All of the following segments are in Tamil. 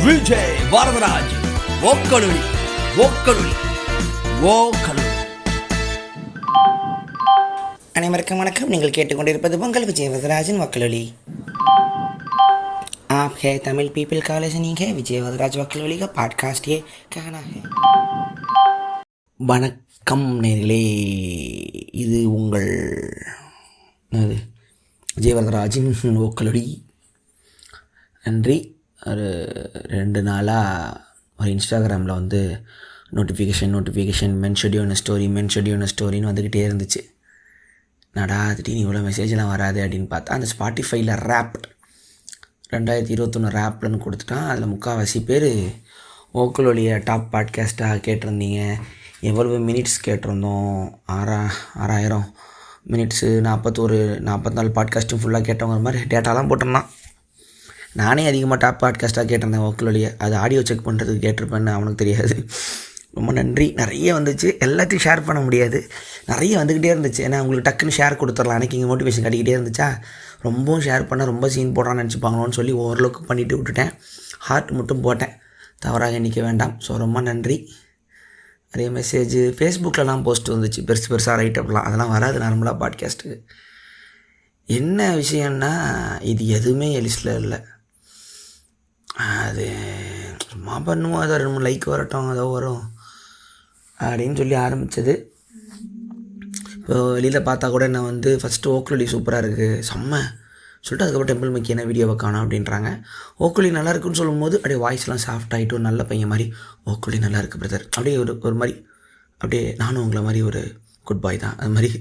விஜய் வரதராஜ் ஓக்கலுளி ஓக்கலுளி ஓக்கலுளி. அனைவருக்கும் வணக்கம். நீங்கள் கேட்டுக்கொண்டிருப்பது உங்கள் விஜய் வரதராஜன் वकलोली। आप है तमिल पीपल का लिसनिंग है विजय वरदराज वकलोली का पॉडकास्ट ये कहना है। வணக்கம் நேர்களே, இது உங்கள் விஜய் வரதராஜின் ஓக்கலுளி. நன்றி. ஒரு 2 நாளாக ஒரு இன்ஸ்டாகிராமில் வந்து நோட்டிஃபிகேஷன் மென்ஷடியோன ஸ்டோரின்னு வந்துக்கிட்டே இருந்துச்சு. நடா திடீர்னு இவ்வளோ மெசேஜெலாம் வராது அப்படின்னு பார்த்தா, அந்த ஸ்பாட்டிஃபைல ரேப்ட் 2021 ரேப்லன்னு கொடுத்துட்டான். அதில் முக்கால்வாசி பேர் ஓக்கலுளியை டாப் பாட்காஸ்ட்டாக கேட்டிருந்தீங்க. எவ்வளவு மினிட்ஸ் கேட்டிருந்தோம்? 6000 மினிட்ஸு, 44 பாட்காஸ்ட்டும் ஃபுல்லாக கேட்டவங்கிற மாதிரி டேட்டாலாம் போட்டிருந்தான். நானே அதிகமாக டாப் பாட்காஸ்ட்டாக கேட்டிருந்தேன் ஓக்கலுளியை. அது ஆடியோ செக் பண்ணுறதுக்கு கேட்டிருப்பேன்னு அவனுக்கு தெரியாது. ரொம்ப நன்றி. நிறைய வந்துச்சு, எல்லாத்தையும் ஷேர் பண்ண முடியாது, நிறைய வந்துக்கிட்டே இருந்துச்சு. ஏன்னா உங்களுக்கு டக்குன்னு ஷேர் கொடுத்துடலாம். எனக்கு இங்கே மோட்டிவேஷன் கட்டிக்கிட்டே இருந்துச்சா, ரொம்பவும் ஷேர் பண்ண ரொம்ப சீன் போடுறான்னு நினச்சிப்பாங்களோன்னு சொல்லி ஓரளவுக்கு பண்ணிவிட்டு விட்டுட்டேன். ஹார்ட் மட்டும் போட்டேன், தவறாக எண்ணிக்க வேண்டாம். ஸோ ரொம்ப நன்றி. நிறைய மெசேஜ் ஃபேஸ்புக்கிலலாம் போஸ்ட் வந்துச்சு, பெருசாக ரைட்டப்லாம். அதெல்லாம் வராது நார்மலாக பாட்காஸ்ட்டுக்கு. என்ன விஷயம்னா, இது எதுவுமே லிஸ்ட்டில் இல்லை. அது சும்மா பண்ணுவோம், அதை 2 லைக் வரட்டும், அதோ வரும் அப்படின்னு சொல்லி ஆரம்பித்தது. இப்போ வெளியில் பார்த்தா கூட என்ன வந்து ஃபஸ்ட்டு ஓக்கலுளி சூப்பராக இருக்குது, செம்ம சொல்லிட்டு அதுக்கப்புறம் டெம்பிள் மக்கி என்ன வீடியோவை காணோம் அப்படின்றாங்க. ஓக்கலுளி நல்லா இருக்குன்னு சொல்லும்போது அப்படியே வாய்ஸ்லாம் சாஃப்ட் ஆகிட்டு ஒரு நல்ல பையன் மாதிரி, ஓக்கலுளி நல்லா இருக்குது பிரதர், அப்படியே ஒரு மாதிரி அப்படியே நானும் உங்களை மாதிரி ஒரு குட் பாய் தான், அது மாதிரி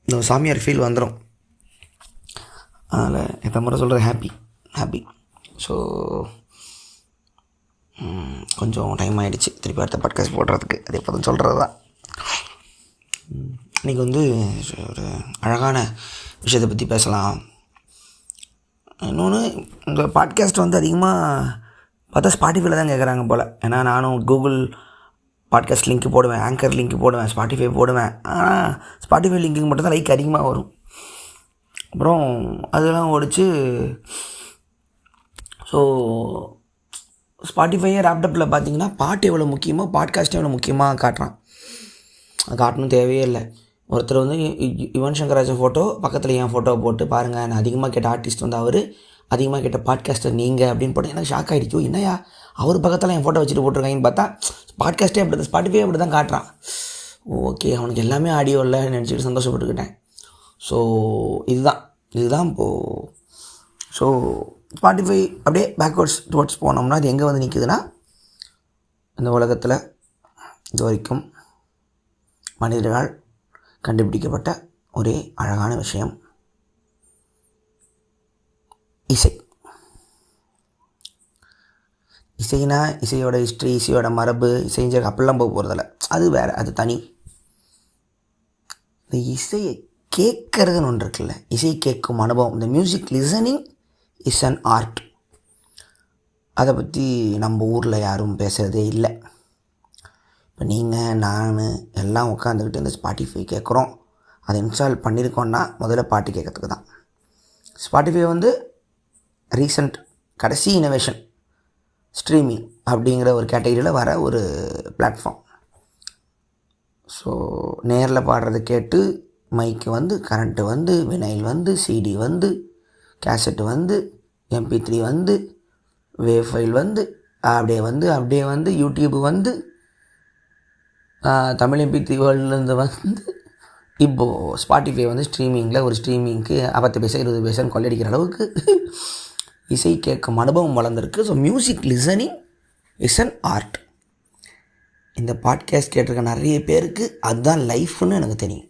இந்த சாமியார் ஃபீல் வந்துடும். அதனால் எத்தனை முறை சொல்கிறது, ஹாப்பி. ஸோ கொஞ்சம் டைம் ஆகிடுச்சு திருப்பி அடுத்த பாட்காஸ்ட் போடுறதுக்கு. அது எப்போ தான் சொல்கிறது தான். இன்றைக்கி வந்து ஒரு அழகான விஷயத்தை பற்றி பேசலாம். இன்னொன்று, இந்த பாட்காஸ்ட் வந்து அதிகமாக பார்த்தா ஸ்பாட்டிஃபைல தான் கேட்குறாங்க போல். ஏன்னா நானும் கூகுள் பாட்காஸ்ட் லிங்க் போடுவேன், ஆங்கர் லிங்க் போடுவேன், ஸ்பாட்டிஃபை போடுவேன். ஆனால் ஸ்பாட்டிஃபை லிங்க்குக்கு மட்டும் தான் லைக் அதிகமாக வரும். அப்புறம் அதெல்லாம் ஓடிச்சு. ஸோ ஸ்பாட்டிஃபையே ரேப்டப்பில் பார்த்தீங்கன்னா பாட்டு எவ்வளோ முக்கியமோ பாட்காஸ்ட் எவ்வளோ முக்கியமாக காட்டுறான். அது காட்டணும் தேவையே இல்லை. ஒருத்தர் வந்து யுவன் சங்கர் ராஜா ஃபோட்டோ பக்கத்தில் என் ஃபோட்டோவை போட்டு பாருங்கள், நான் அதிகமாக கேட்ட ஆர்டிஸ்ட் வந்து அவர், அதிகமாக கேட்ட பாட்காஸ்டர் நீங்கள் அப்படின்னு போட்டு எனக்கு ஷாக் ஆகிடுச்சு. என்னையா அவர் பக்கத்தில் என் ஃபோட்டோ வச்சுட்டு போட்டிருக்காங்கன்னு பார்த்தா பாட்காஸ்ட்டே அப்படி தான், ஸ்பாட்டிஃபை அப்படி தான் காட்டுறான். ஓகே, அவனுக்கு எல்லாமே ஆடியோ இல்லை நினச்சிட்டு சந்தோஷப்பட்டுக்கிட்டேன். ஸோ இதுதான் இப்போது. ஸோ ஸ்பாட்டிஃபை அப்படியே பேக்வேர்ட்ஸ் டுவர்ட்ஸ் போனோம்னா அது எங்கே வந்து நிற்குதுன்னா, இந்த உலகத்தில் இது வரைக்கும் மனிதர்களால் கண்டுபிடிக்கப்பட்ட ஒரே அழகான விஷயம் இசை. இசைனா இசையோட ஹிஸ்ட்ரி, இசையோட மரபு, இசைஞ்ச அப்படிலாம் போக போகிறதில்ல, அது வேறு, அது தனி. இந்த இசையை கேட்கறதுன்னு ஒன்று இருக்குல்ல, இசை கேட்கும் அனுபவம், இந்த music listening is an art. அதை பற்றி நம்ம ஊரில் யாரும் பேசுகிறதே இல்லை. இப்போ நீங்கள் நான் எல்லாம் உட்காந்துக்கிட்டு இந்த ஸ்பாட்டிஃபை கேட்குறோம், அதை இன்ஸ்டால் பண்ணியிருக்கோன்னா முதல்ல பாட்டு கேட்கறதுக்கு தான். ஸ்பாட்டிஃபை வந்து ரீசண்ட் கடைசி இனோவேஷன் ஸ்ட்ரீமிங் அப்படிங்கிற ஒரு கேட்டகரியில் வர ஒரு பிளாட்ஃபார்ம். ஸோ நேரில் பாடுறதை கேட்டு மைக்கு வந்து, கரண்ட்டு வந்து, வினைல் வந்து, சிடி வந்து, கேசட்டு வந்து, MP3 வந்து, வேவ் ஃபைல் வந்து, அப்படியே வந்து யூடியூப் வந்து, தமிழ் MP3 வேர்ல்டுலேருந்து வந்து, இப்போது ஸ்பாட்டிஃபை வந்து ஸ்ட்ரீமிங்கில் ஒரு ஸ்ட்ரீமிங்க்கு 10 பைசா 20 பைசான்னு கொள்ளடிக்கிற அளவுக்கு இசை கேட்கும் அனுபவம் வளர்ந்துருக்கு. So music listening is an art. இந்த பாட்காஸ்ட் கேட்டிருக்க நிறைய பேருக்கு அதுதான் லைஃப்னு எனக்கு தெரியும்.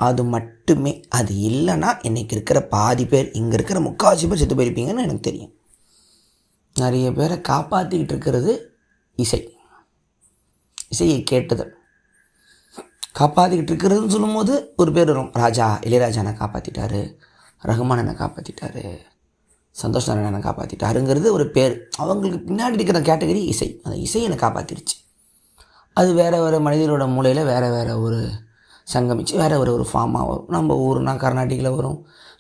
அது மட்டுமே, அது இல்லைன்னா இன்றைக்கி இருக்கிற பாதி பேர், இங்கே இருக்கிற முக்கால்வாசி பேர் செத்து போயிருப்பீங்கன்னு எனக்கு தெரியும். நிறைய பேரை காப்பாற்றிக்கிட்டு இருக்கிறது இசையை கேட்டது. காப்பாற்றிக்கிட்டு இருக்கிறதுன்னு சொல்லும்போது ஒரு பேர் வரும், இளையராஜா என்னை காப்பாற்றிட்டாரு, ரகுமான் என்னை காப்பாற்றிட்டாரு, சந்தோஷ் நாராயணன் என்னை காப்பாற்றிட்டாருங்கிறது ஒரு பேர். அவங்களுக்கு பின்னாடி இருக்கிற கேட்டகரி இசை. அந்த இசை என்னை காப்பாற்றிருச்சு. அது வேறு மனிதரோட மூளையில் வேறு ஒரு சங்கமிச்சு வேறு ஒரு ஃபார்மாக வரும். நம்ம ஊர்னா கர்நாடிக்கில் வரும்,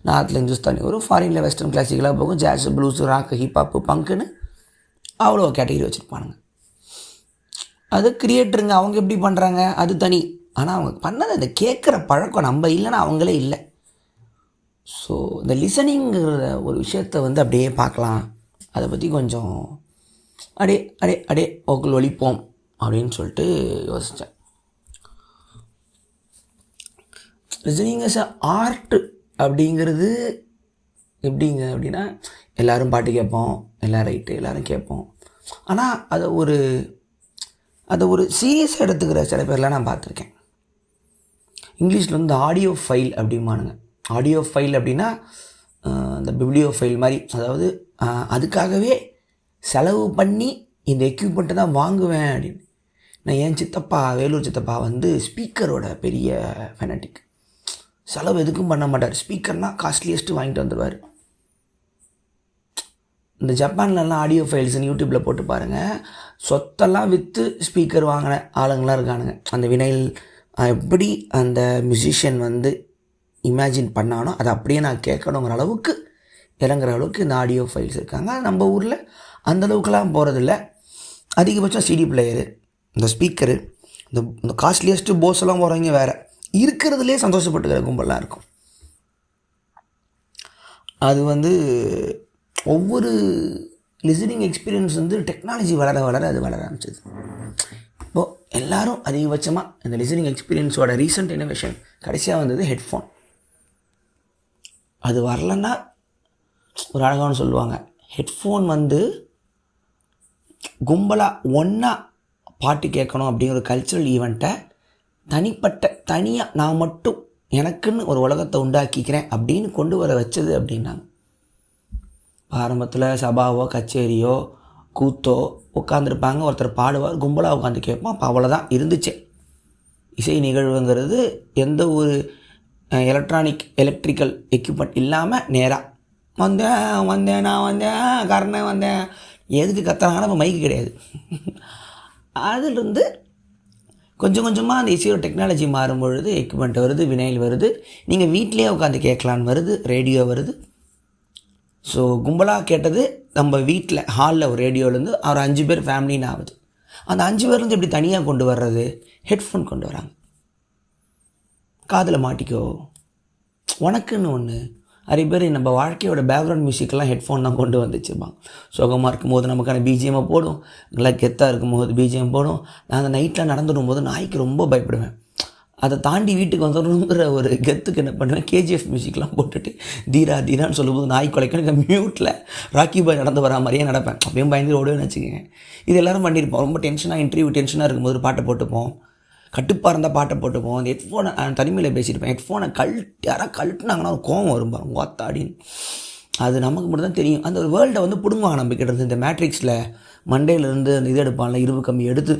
நார்த்தில் இந்துஸ்தானி வரும், ஃபாரினில் வெஸ்டர்ன் கிளாசிக்கலாக போகும், ஜாஸ், ப்ளூஸ், ராக்கு, ஹிப்ஹாப்பு, பங்குன்னு அவ்வளோ கேட்டகரி வச்சுருப்பானுங்க. அது கிரியேட்டருங்க, அவங்க எப்படி பண்ணுறாங்க அது தனி. ஆனால் அவங்க பண்ணது அந்த கேட்குற பழக்கம் நம்ம இல்லைன்னா அவங்களே இல்லை. ஸோ இந்த லிசனிங்கிற ஒரு விஷயத்தை வந்து அப்படியே பார்க்கலாம், அதை பற்றி கொஞ்சம் அடே ஓக்கல் ஒழிப்போம் அப்படின்னு சொல்லிட்டு யோசித்தேன். லிசனிங் இஸ் அ ஆர்ட் அப்படிங்கிறது எப்படிங்க அப்படின்னா, எல்லோரும் பாட்டு கேட்போம், எல்லாம் ரைட்டு, எல்லோரும் கேட்போம். ஆனால் அதை ஒரு சீரியஸாக எடுத்துக்கிற சில பேர்லாம் நான் பார்த்துருக்கேன். இங்கிலீஷில் வந்து ஆடியோ ஃபைல் அப்படிமானுங்க. ஆடியோ ஃபைல் அப்படின்னா இந்த பிப்ளியோ ஃபைல் மாதிரி, அதாவது அதுக்காகவே செலவு பண்ணி இந்த எக்யூப்மெண்ட்டை தான் வாங்குவேன் அப்படின்னு. நான் என் சித்தப்பா, வேலூர் சித்தப்பா வந்து ஸ்பீக்கரோட பெரிய ஃபெனட்டிக். செலவு எதுக்கும் பண்ண மாட்டார், ஸ்பீக்கர்னால் காஸ்ட்லியஸ்ட்டு வாங்கிட்டு வந்துடுவார். இந்த ஜப்பான்லலாம் ஆடியோ ஃபைல்ஸ்ன்னு யூடியூப்பில் போட்டு பாருங்கள், சொத்தெல்லாம் விற்று ஸ்பீக்கர் வாங்கின ஆளுங்களாம் இருக்கானுங்க. அந்த வினைல் எப்படி அந்த மியூசிஷியன் வந்து இமேஜின் பண்ணானோ அதை அப்படியே நான் கேட்கணுங்கிற அளவுக்கு இறங்குற அளவுக்கு இந்த ஆடியோ ஃபைல்ஸ் இருக்காங்க. நம்ம ஊரில் அந்தளவுக்குலாம் போகிறதில்ல. அதிகபட்சம் சிடி பிளேயரு, இந்த ஸ்பீக்கரு, இந்த காஸ்ட்லியஸ்ட்டு போஸெல்லாம் போகிறவங்க வேறு, இருக்கிறதுலே சந்தோஷப்பட்டுக்கிற கும்பலாம் இருக்கும். அது வந்து ஒவ்வொரு லிசனிங் எக்ஸ்பீரியன்ஸ் வந்து டெக்னாலஜி வளர வளர அது வளர ஆரம்பிச்சது. இப்போது எல்லோரும் அதிகபட்சமாக இந்த லிசனிங் எக்ஸ்பீரியன்ஸோட ரீசெண்ட் இனோவேஷன் கடைசியாக வந்தது ஹெட்ஃபோன். அது வரலன்னா ஒரு அழகான சொல்லுவாங்க, ஹெட்ஃபோன் வந்து கும்பலாக ஒன்றா பாட்டு கேட்கணும் அப்படிங்கிற ஒரு கல்ச்சுரல் ஈவெண்ட்டை தனியாக நான் மட்டும் எனக்குன்னு ஒரு உலகத்தை உண்டாக்கிக்கிறேன் அப்படின்னு கொண்டு வர வச்சது அப்படின்னாங்க. ஆரம்பத்தில் சபாவோ கச்சேரியோ கூத்தோ உட்காந்துருப்பாங்க, ஒருத்தர் பாடுவார், கும்பலாக உட்காந்து கேட்போம். அப்போ அவ்வளோதான் இருந்துச்சு. இசை நிகழ்வுங்கிறது எந்த ஒரு எலக்ட்ரிக்கல் எக்யூப்மெண்ட் இல்லாமல் நேராக நான் வந்தேன் காரணம் வந்தேன், எதுக்கு கத்துறாங்கன்னா இப்போ மைக்கு கிடையாது. அதிலிருந்து கொஞ்சம் கொஞ்சமாக அந்த இசையோட டெக்னாலஜி மாறும்பொழுது எக்யூப்மெண்ட் வருது, வினைல் வருது, நீங்கள் வீட்டிலே உட்காந்து கேட்கலான்னு வருது, ரேடியோ வருது. ஸோ கும்பலாக கேட்டது நம்ம வீட்டில் ஹாலில் ஒரு ரேடியோலேருந்து ஒரு 5 பேர் ஃபேமிலின்னு ஆகுது. அந்த 5 பேர்லேருந்து எப்படி தனியாக கொண்டு வர்றது, ஹெட்ஃபோன் கொண்டு வராங்க. காதில் மாட்டிக்கோ உனக்குன்னு ஒன்று. நிறைய பேர் நம்ம வாழ்க்கையோட பேக்ரவுண்ட் மியூசிக்கெல்லாம் ஹெட்ஃபோன் தான் கொண்டு வந்துச்சுப்பாங்க. சுகமாக இருக்கும்போது நமக்கான பிஜிஎம்மை போடும், நல்லா கெத்தாக இருக்கும்போது பிஜிஎம் போடும். நான் அந்த நைட்டில் நடந்துடும் போது நாய்க்கு ரொம்ப பயப்படுவேன். அதை தாண்டி வீட்டுக்கு வந்துடணுங்கிற ஒரு கெத்துக்கு என்ன பண்ணுவேன், கேஜிஎஃப் மியூசிக்லாம் போட்டுட்டு தீரான்னு சொல்லும்போது நாய் குலைக்கணும், எனக்கு மியூட்டில் ராக்கி பாய் நடந்து வரா மாதிரியே நடப்பேன். அப்பயும் பயந்து ஓடுவேன்னு வச்சுக்கோங்க. இது எல்லோரும் பண்ணியிருப்போம். ரொம்ப டென்ஷனாக இன்டர்வியூ டென்ஷனாக இருக்கும்போது ஒரு பாட்டை போட்டுப்போம், கட்டுப்பாக இருந்தால் பாட்டை போட்டுப்போம். அந்த ஹெட்ஃபோனை தனிமையில் பேசியிருப்பேன், ஹெட்ஃபோனை யாராவது கழட்டினாங்கன்னா ஒரு கோவம் வரும் பாருங்க, ஓத்தாடின்னு. அது நமக்கு மட்டும் தான் தெரியும். அந்த வேர்ல்டை வந்து பிடுங்குவாங்க நம்ம கிட்ட. இந்த மேட்ரிக்ஸில் மண்டேலேருந்து அந்த இது எடுப்பான்ல, இரும்பு கம்பி எடுத்து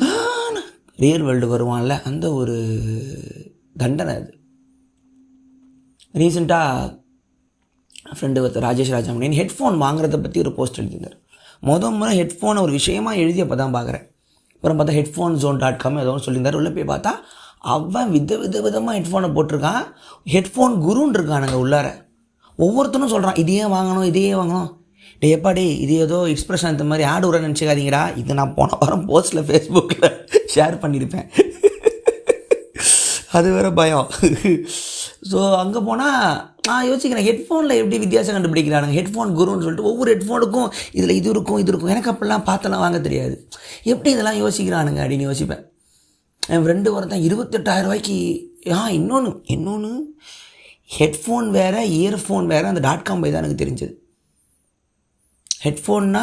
ரியல் வேர்ல்டு வருவான்ல, அந்த ஒரு தண்டனை அது. ரீசெண்டாக ஃப்ரெண்டு ஒருத்தர் ராஜேஷ் ராஜாமணியன் ஹெட்ஃபோன் வாங்குறத பற்றி ஒரு போஸ்ட் எழுதியிருந்தார். முறை ஹெட்ஃபோனை ஒரு விஷயமாக எழுதியப்போ தான் பார்க்குறேன். அப்புறம் பார்த்தா headphonezone.com ஏதோ ஒன்று சொல்லியிருந்தார். உள்ளே போய் பார்த்தா அவன் விதமாக ஹெட்ஃபோனை போட்டிருக்கான். ஹெட்ஃபோன் குருன்னு இருக்கானுங்க உள்ளார. ஒவ்வொருத்தனும் சொல்கிறான் இதையே வாங்கணும். எப்பாடி இது ஏதோ எக்ஸ்பிரஷன் இந்த மாதிரி ஆடு விட நினச்சிக்காதீங்கடா. இது நான் போன வாரம் போஸ்ட்டில் ஃபேஸ்புக்கில் ஷேர் பண்ணியிருப்பேன். அது வேறு பயம். ஸோ அங்கே போனால் நான் யோசிக்கிறேன், ஹெட்ஃபோனில் எப்படி வித்தியாசம் கண்டுபிடிக்கிறானுங்க. ஹெட்ஃபோன் குருன்னு சொல்லிட்டு ஒவ்வொரு ஹெட்ஃபோனுக்கும் இதில் இது இருக்கும். எனக்கு அப்போல்லாம் பார்த்தெல்லாம் வாங்க தெரியாது. எப்படி இதெல்லாம் யோசிக்கிறானுங்க அப்படின்னு யோசிப்பேன். என் ஃப்ரெண்டு ஒருத்தன் 28,000 ரூபாய்க்கு இன்னொன்று ஹெட்ஃபோன் வேறு இயர்ஃபோன் வேறு. அந்த .com போய் தான் எனக்கு தெரிஞ்சது. ஹெட்ஃபோன்னா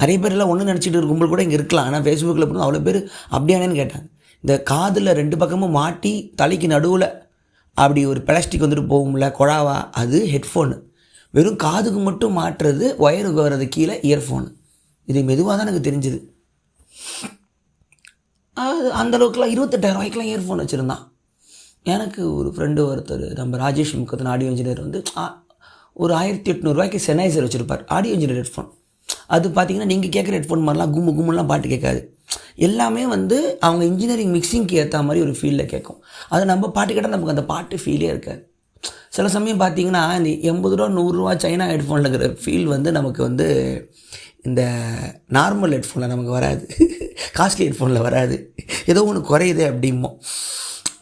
நிறைய பேர் எல்லாம் ஒன்று நினச்சிட்டு இருக்கும்போது கூட இங்கே இருக்கலாம். ஆனால் ஃபேஸ்புக்கில் போய் அவ்வளோ பேர் அப்படியானேன்னு கேட்டாங்க. இந்த காதில் 2 பக்கமும் மாட்டி தலைக்கு நடுவில் அப்படி ஒரு பிளாஸ்டிக் வந்துட்டு போகும்ல குழாவா, அது ஹெட்ஃபோனு. வெறும் காதுக்கு மட்டும் மாட்டுறது, ஒயருக்கு வர்றது கீழே இயர்ஃபோனு. இது மெதுவாக தான் எனக்கு தெரிஞ்சுது. அது அந்தளவுக்குலாம் 28,000 ரூபாய்க்குலாம் இயர்ஃபோன் வச்சுருந்தான். எனக்கு ஒரு ஃப்ரெண்டு ஒருத்தர் நம்ம ராஜேஷ் முக்கத்தின் ஆடியோ இன்ஜினியர் வந்து ஒரு 1,800 ரூபாய்க்கு செனைசர் வச்சுருப்பார், ஆடியோ இன்ஜினியர் ஹெட்ஃபோன். அது பார்த்திங்கன்னா நீங்கள் கேட்குற ஹெட்ஃபோன் மாதிரிலாம் கும்முலாம் பாட்டு கேட்காது. எல்லாமே வந்து அவங்க இன்ஜினியரிங் மிக்சிங்க்கு ஏற்ற மாதிரி ஒரு ஃபீலில் கேட்கும். அது நம்ம பாட்டு கேட்டால் நமக்கு அந்த பாட்டு ஃபீலே இருக்காது. சில சமயம் பார்த்திங்கன்னா இந்த 80 ரூபா 100 ரூபா சைனா ஹெட்ஃபோனில் இருக்கிற ஃபீல் வந்து நமக்கு வந்து இந்த நார்மல் ஹெட்ஃபோனில் நமக்கு வராது, காஸ்ட்லி ஹெட்ஃபோனில் வராது. ஏதோ ஒன்று குறையுது அப்படிமோ,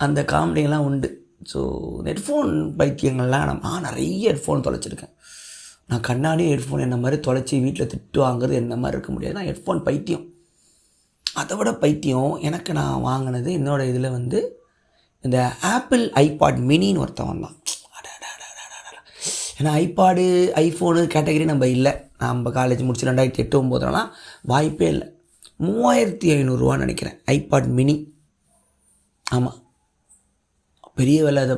அந்த காமெடியெல்லாம் உண்டு. ஸோ ஹெட்ஃபோன் பைத்தியங்கள்லாம் நான் நிறைய ஹெட்ஃபோன் தொலைச்சிருக்கேன். நான் கண்ணாடி ஹெட்ஃபோன் என்ன மாதிரி தொலைச்சி வீட்டில் திட்டு வாங்குறது என்ன மாதிரி இருக்க முடியாது. நான் ஹெட்ஃபோன் பைத்தியம். அதை விட பைத்தியம் எனக்கு நான் வாங்கினது என்னோடய இதில் வந்து இந்த ஆப்பிள் ஐபாட் மினின்னு ஒருத்தன் வந்தான். ஏன்னா ஐபாடு ஐஃபோனு கேட்டகரி நம்ம இல்லை. நம்ம காலேஜ் முடிச்சு 2008-09 வாய்ப்பே இல்லை. 3500 நினைக்கிறேன் ஐபாட் மினி. ஆமாம், பெரிய விலை அது.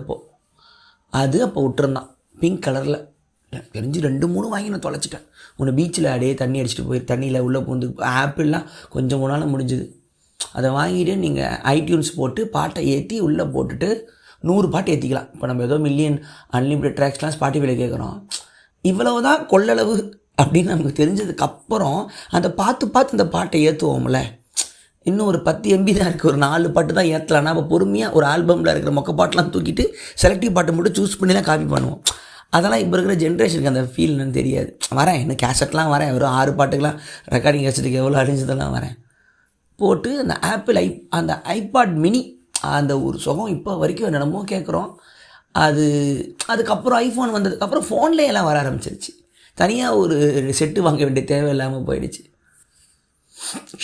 அது அப்போ விட்டுருந்தான் பிங்க் கலரில். தெரிஞ்சு 2-3 வாங்கி நான் தொலைச்சிட்டேன். ஒன்று பீச்சில் அப்படியே தண்ணி அடிச்சுட்டு போய் தண்ணியில் உள்ளே பூந்து ஆப்பிள்லாம் கொஞ்சம் நாள் முடிஞ்சுது. அதை வாங்கிட்டு நீங்கள் ஐடியூன்ஸ் போட்டு பாட்டை ஏற்றி உள்ளே போட்டுட்டு 100 பாட்டு ஏற்றிக்கலாம். இப்போ நம்ம ஏதோ மில்லியன் அன்லிமிட்டட் ட்ராக்ஸ்லாம் ஸ்பாட்டிஃபைல கேட்குறோம். இவ்வளவு தான் கொள்ளளவு அப்படின்னு நமக்கு தெரிஞ்சதுக்கப்புறம் அந்த பார்த்து இந்த பாட்டை ஏற்றுவோம்ல. இன்னும் ஒரு 10 MB தான் இருக்குது, ஒரு 4 பாட்டு தான் ஏற்றலான்னா அப்போ பொறுமையாக ஒரு ஆல்பமில் இருக்கிற மொக்க பாட்டெலாம் தூக்கிட்டு செலக்டிவ் பாட்டை மட்டும் சூஸ் பண்ணி தான் காப்பி பண்ணுவோம். அதெல்லாம் இப்போ இருக்கிற ஜென்ரேஷனுக்கு அந்த ஃபீல் என்னன்னு தெரியாது. வரேன் இன்னும் கேசட்லாம் வரேன், வெறும் 6 பாட்டுக்கெலாம் ரெக்கார்டிங் கேசட்டுக்கு எவ்வளோ அழிஞ்சதெல்லாம் வரேன் போட்டு அந்த ஆப்பிள் அந்த ஐபாட் மினி அந்த ஒரு சுகம் இப்போ வரைக்கும் என்னமோ கேட்குறோம். அதுக்கப்புறம் ஐஃபோன் வந்ததுக்கப்புறம் ஃபோன்லேயே எல்லாம் வர ஆரம்பிச்சிருச்சு. தனியாக ஒரு செட்டு வாங்க வேண்டிய தேவை இல்லாமல் போயிடுச்சு.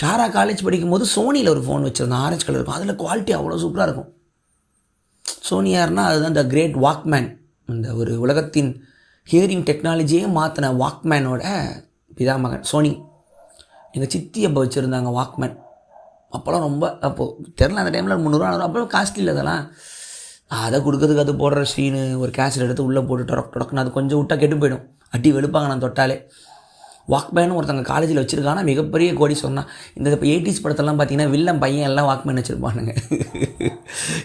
ஷாரா காலேஜ் படிக்கும்போது சோனியில் ஒரு ஃபோன் வச்சுருந்தோம், ஆரஞ்சு கலர் இருக்கும். அதில் குவாலிட்டி அவ்வளோ சூப்பராக இருக்கும். சோனி யாருன்னா அதுதான் த கிரேட் வாக்மேன். இந்த ஒரு உலகத்தின் ஹியரிங் டெக்னாலஜியே மாற்றின வாக்மேனோட பிதாமகன் சோனி. எங்கள் சித்தி அப்போ வச்சுருந்தாங்க வாக்மேன். அப்போல்லாம் ரொம்ப அப்போது தெரில, அந்த டைமில் 300 அப்போ காஸ்ட்லியில் அதெல்லாம். அதை கொடுக்கறதுக்கு அது போடுற சீனு ஒரு கேசட் எடுத்து உள்ளே போட்டு டொடக்குன்னு அது கொஞ்சம் விட்டால் கெட்டு போயிடும், அடி வெளுப்பாங்க நான் தொட்டாலே. வாக்மேன் ஒருத்தங்க காலேஜில் வச்சுருக்காங்கன்னா மிகப்பெரிய கோடி சொன்னான். இந்த இப்போ 80s படத்தெல்லாம் பார்த்தீங்கன்னா வில்லன் பையன் எல்லாம் வாக்மேன் வச்சுருப்பானுங்க.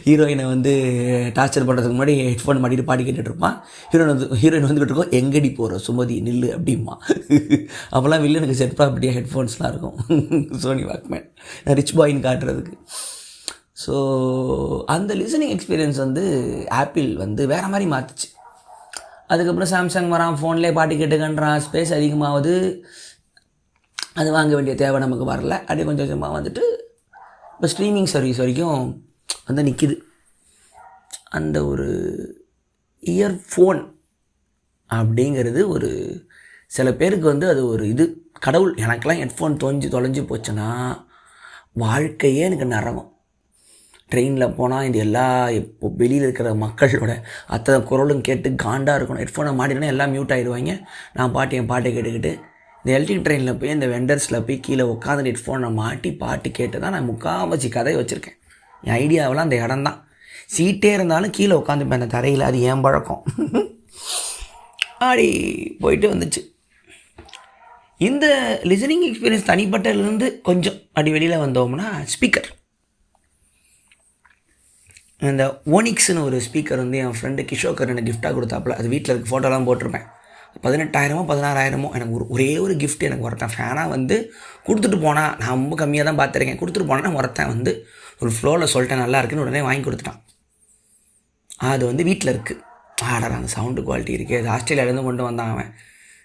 ஹீரோயினை வந்து டார்ச்சர் பண்ணுறதுக்கு முன்னாடி ஹெட்ஃபோன் மாட்டிட்டு பாடி கேட்டுட்ருப்பான். ஹீரோயின் வந்துக்கிட்டு இருக்கோம், எங்கடி போகிற சுமதி நில்லு அப்படிமா. அப்போல்லாம் வில்லனுக்கு செட் ப்ராப்பர்ட்டியாக ஹெட்ஃபோன்ஸ்லாம் இருக்கும். சோனி வாக்மேன் ரிச் பாயின்னு காட்டுறதுக்கு. ஸோ அந்த லிசனிங் எக்ஸ்பீரியன்ஸ் வந்து ஆப்பிள் வந்து வேறு மாதிரி மாற்றுச்சு. அதுக்கப்புறம் சாம்சங் வரான், ஃபோன்லேயே பாட்டு கேட்டுக்கன்றான், ஸ்பேஸ் அதிகமாகுது, அது வாங்க வேண்டிய தேவை நமக்கு வரல. அப்படியே கொஞ்சம் கொஞ்சமாக வந்துட்டு இப்போ ஸ்ட்ரீமிங் சர்வீஸ் வரைக்கும் வந்து நிற்கிது. அந்த ஒரு இயர்ஃபோன் அப்படிங்கிறது ஒரு சில பேருக்கு வந்து அது ஒரு இது கடவுள். எனக்கெல்லாம் ஹெட்ஃபோன் தொலைஞ்சு போச்சுன்னா வாழ்க்கையே எனக்கு நரகம். ட்ரெயினில் போனால் இந்த எல்லா இப்போ வெளியில் இருக்கிற மக்களோட அத்தனை குரலும் கேட்டு காண்டாக இருக்கணும். ஹெட்ஃபோனை மாட்டினா எல்லாம் மியூட் ஆகிடுவாங்க. நான் என் பாட்டை கேட்டுக்கிட்டு இந்த எலக்ட்ரிக் ட்ரெயினில் போய் இந்த வெண்டர்ஸில் போய் கீழே உட்காந்து ஹெட்ஃபோனை மாட்டி பாட்டு கேட்டு தான் நான் முக்கால்வாசி கதையை வச்சுருக்கேன். என் ஐடியாவெல்லாம் அந்த இடம் தான். சீட்டே இருந்தாலும் கீழே உட்காந்துப்பேன் அந்த தரையில். அது ஏன் பழக்கம். ஆடி போயிட்டு வந்துச்சு. இந்த லிசனிங் எக்ஸ்பீரியன்ஸ் தனிப்பட்டதுலேருந்து கொஞ்சம் அடி வெளியில் வந்தோம்னா ஸ்பீக்கர். இந்த ஓனிக்ஸ்னு ஒரு ஸ்பீக்கர் வந்து என் ஃப்ரெண்டு கிஷோக்கர் எனக்கு கிஃப்டாக கொடுத்தாப்புல. அது வீட்டில் இருக்க ஃபோட்டோலாம் போட்டிருப்பேன். 18,000 16,000 எனக்கு ஒரே ஒரு கிஃப்ட் எனக்கு ஒருத்தன் ஃபேனாக வந்து கொடுத்துட்டு போனால். நான் ரொம்ப கம்மியாக தான் பார்த்துருக்கேன். கொடுத்துட்டு போனால் ஒருத்தன் வந்து ஒரு ஃப்ளோவில் சொல்லிட்டேன் நல்லா இருக்குன்னு உடனே வாங்கி கொடுத்துட்டான். அது வந்து வீட்டில் இருக்குது. ஆடா அந்த சவுண்டு குவாலிட்டி இருக்குது. அது ஆஸ்திரேலியாவிலேருந்து கொண்டு வந்தான் அவன்.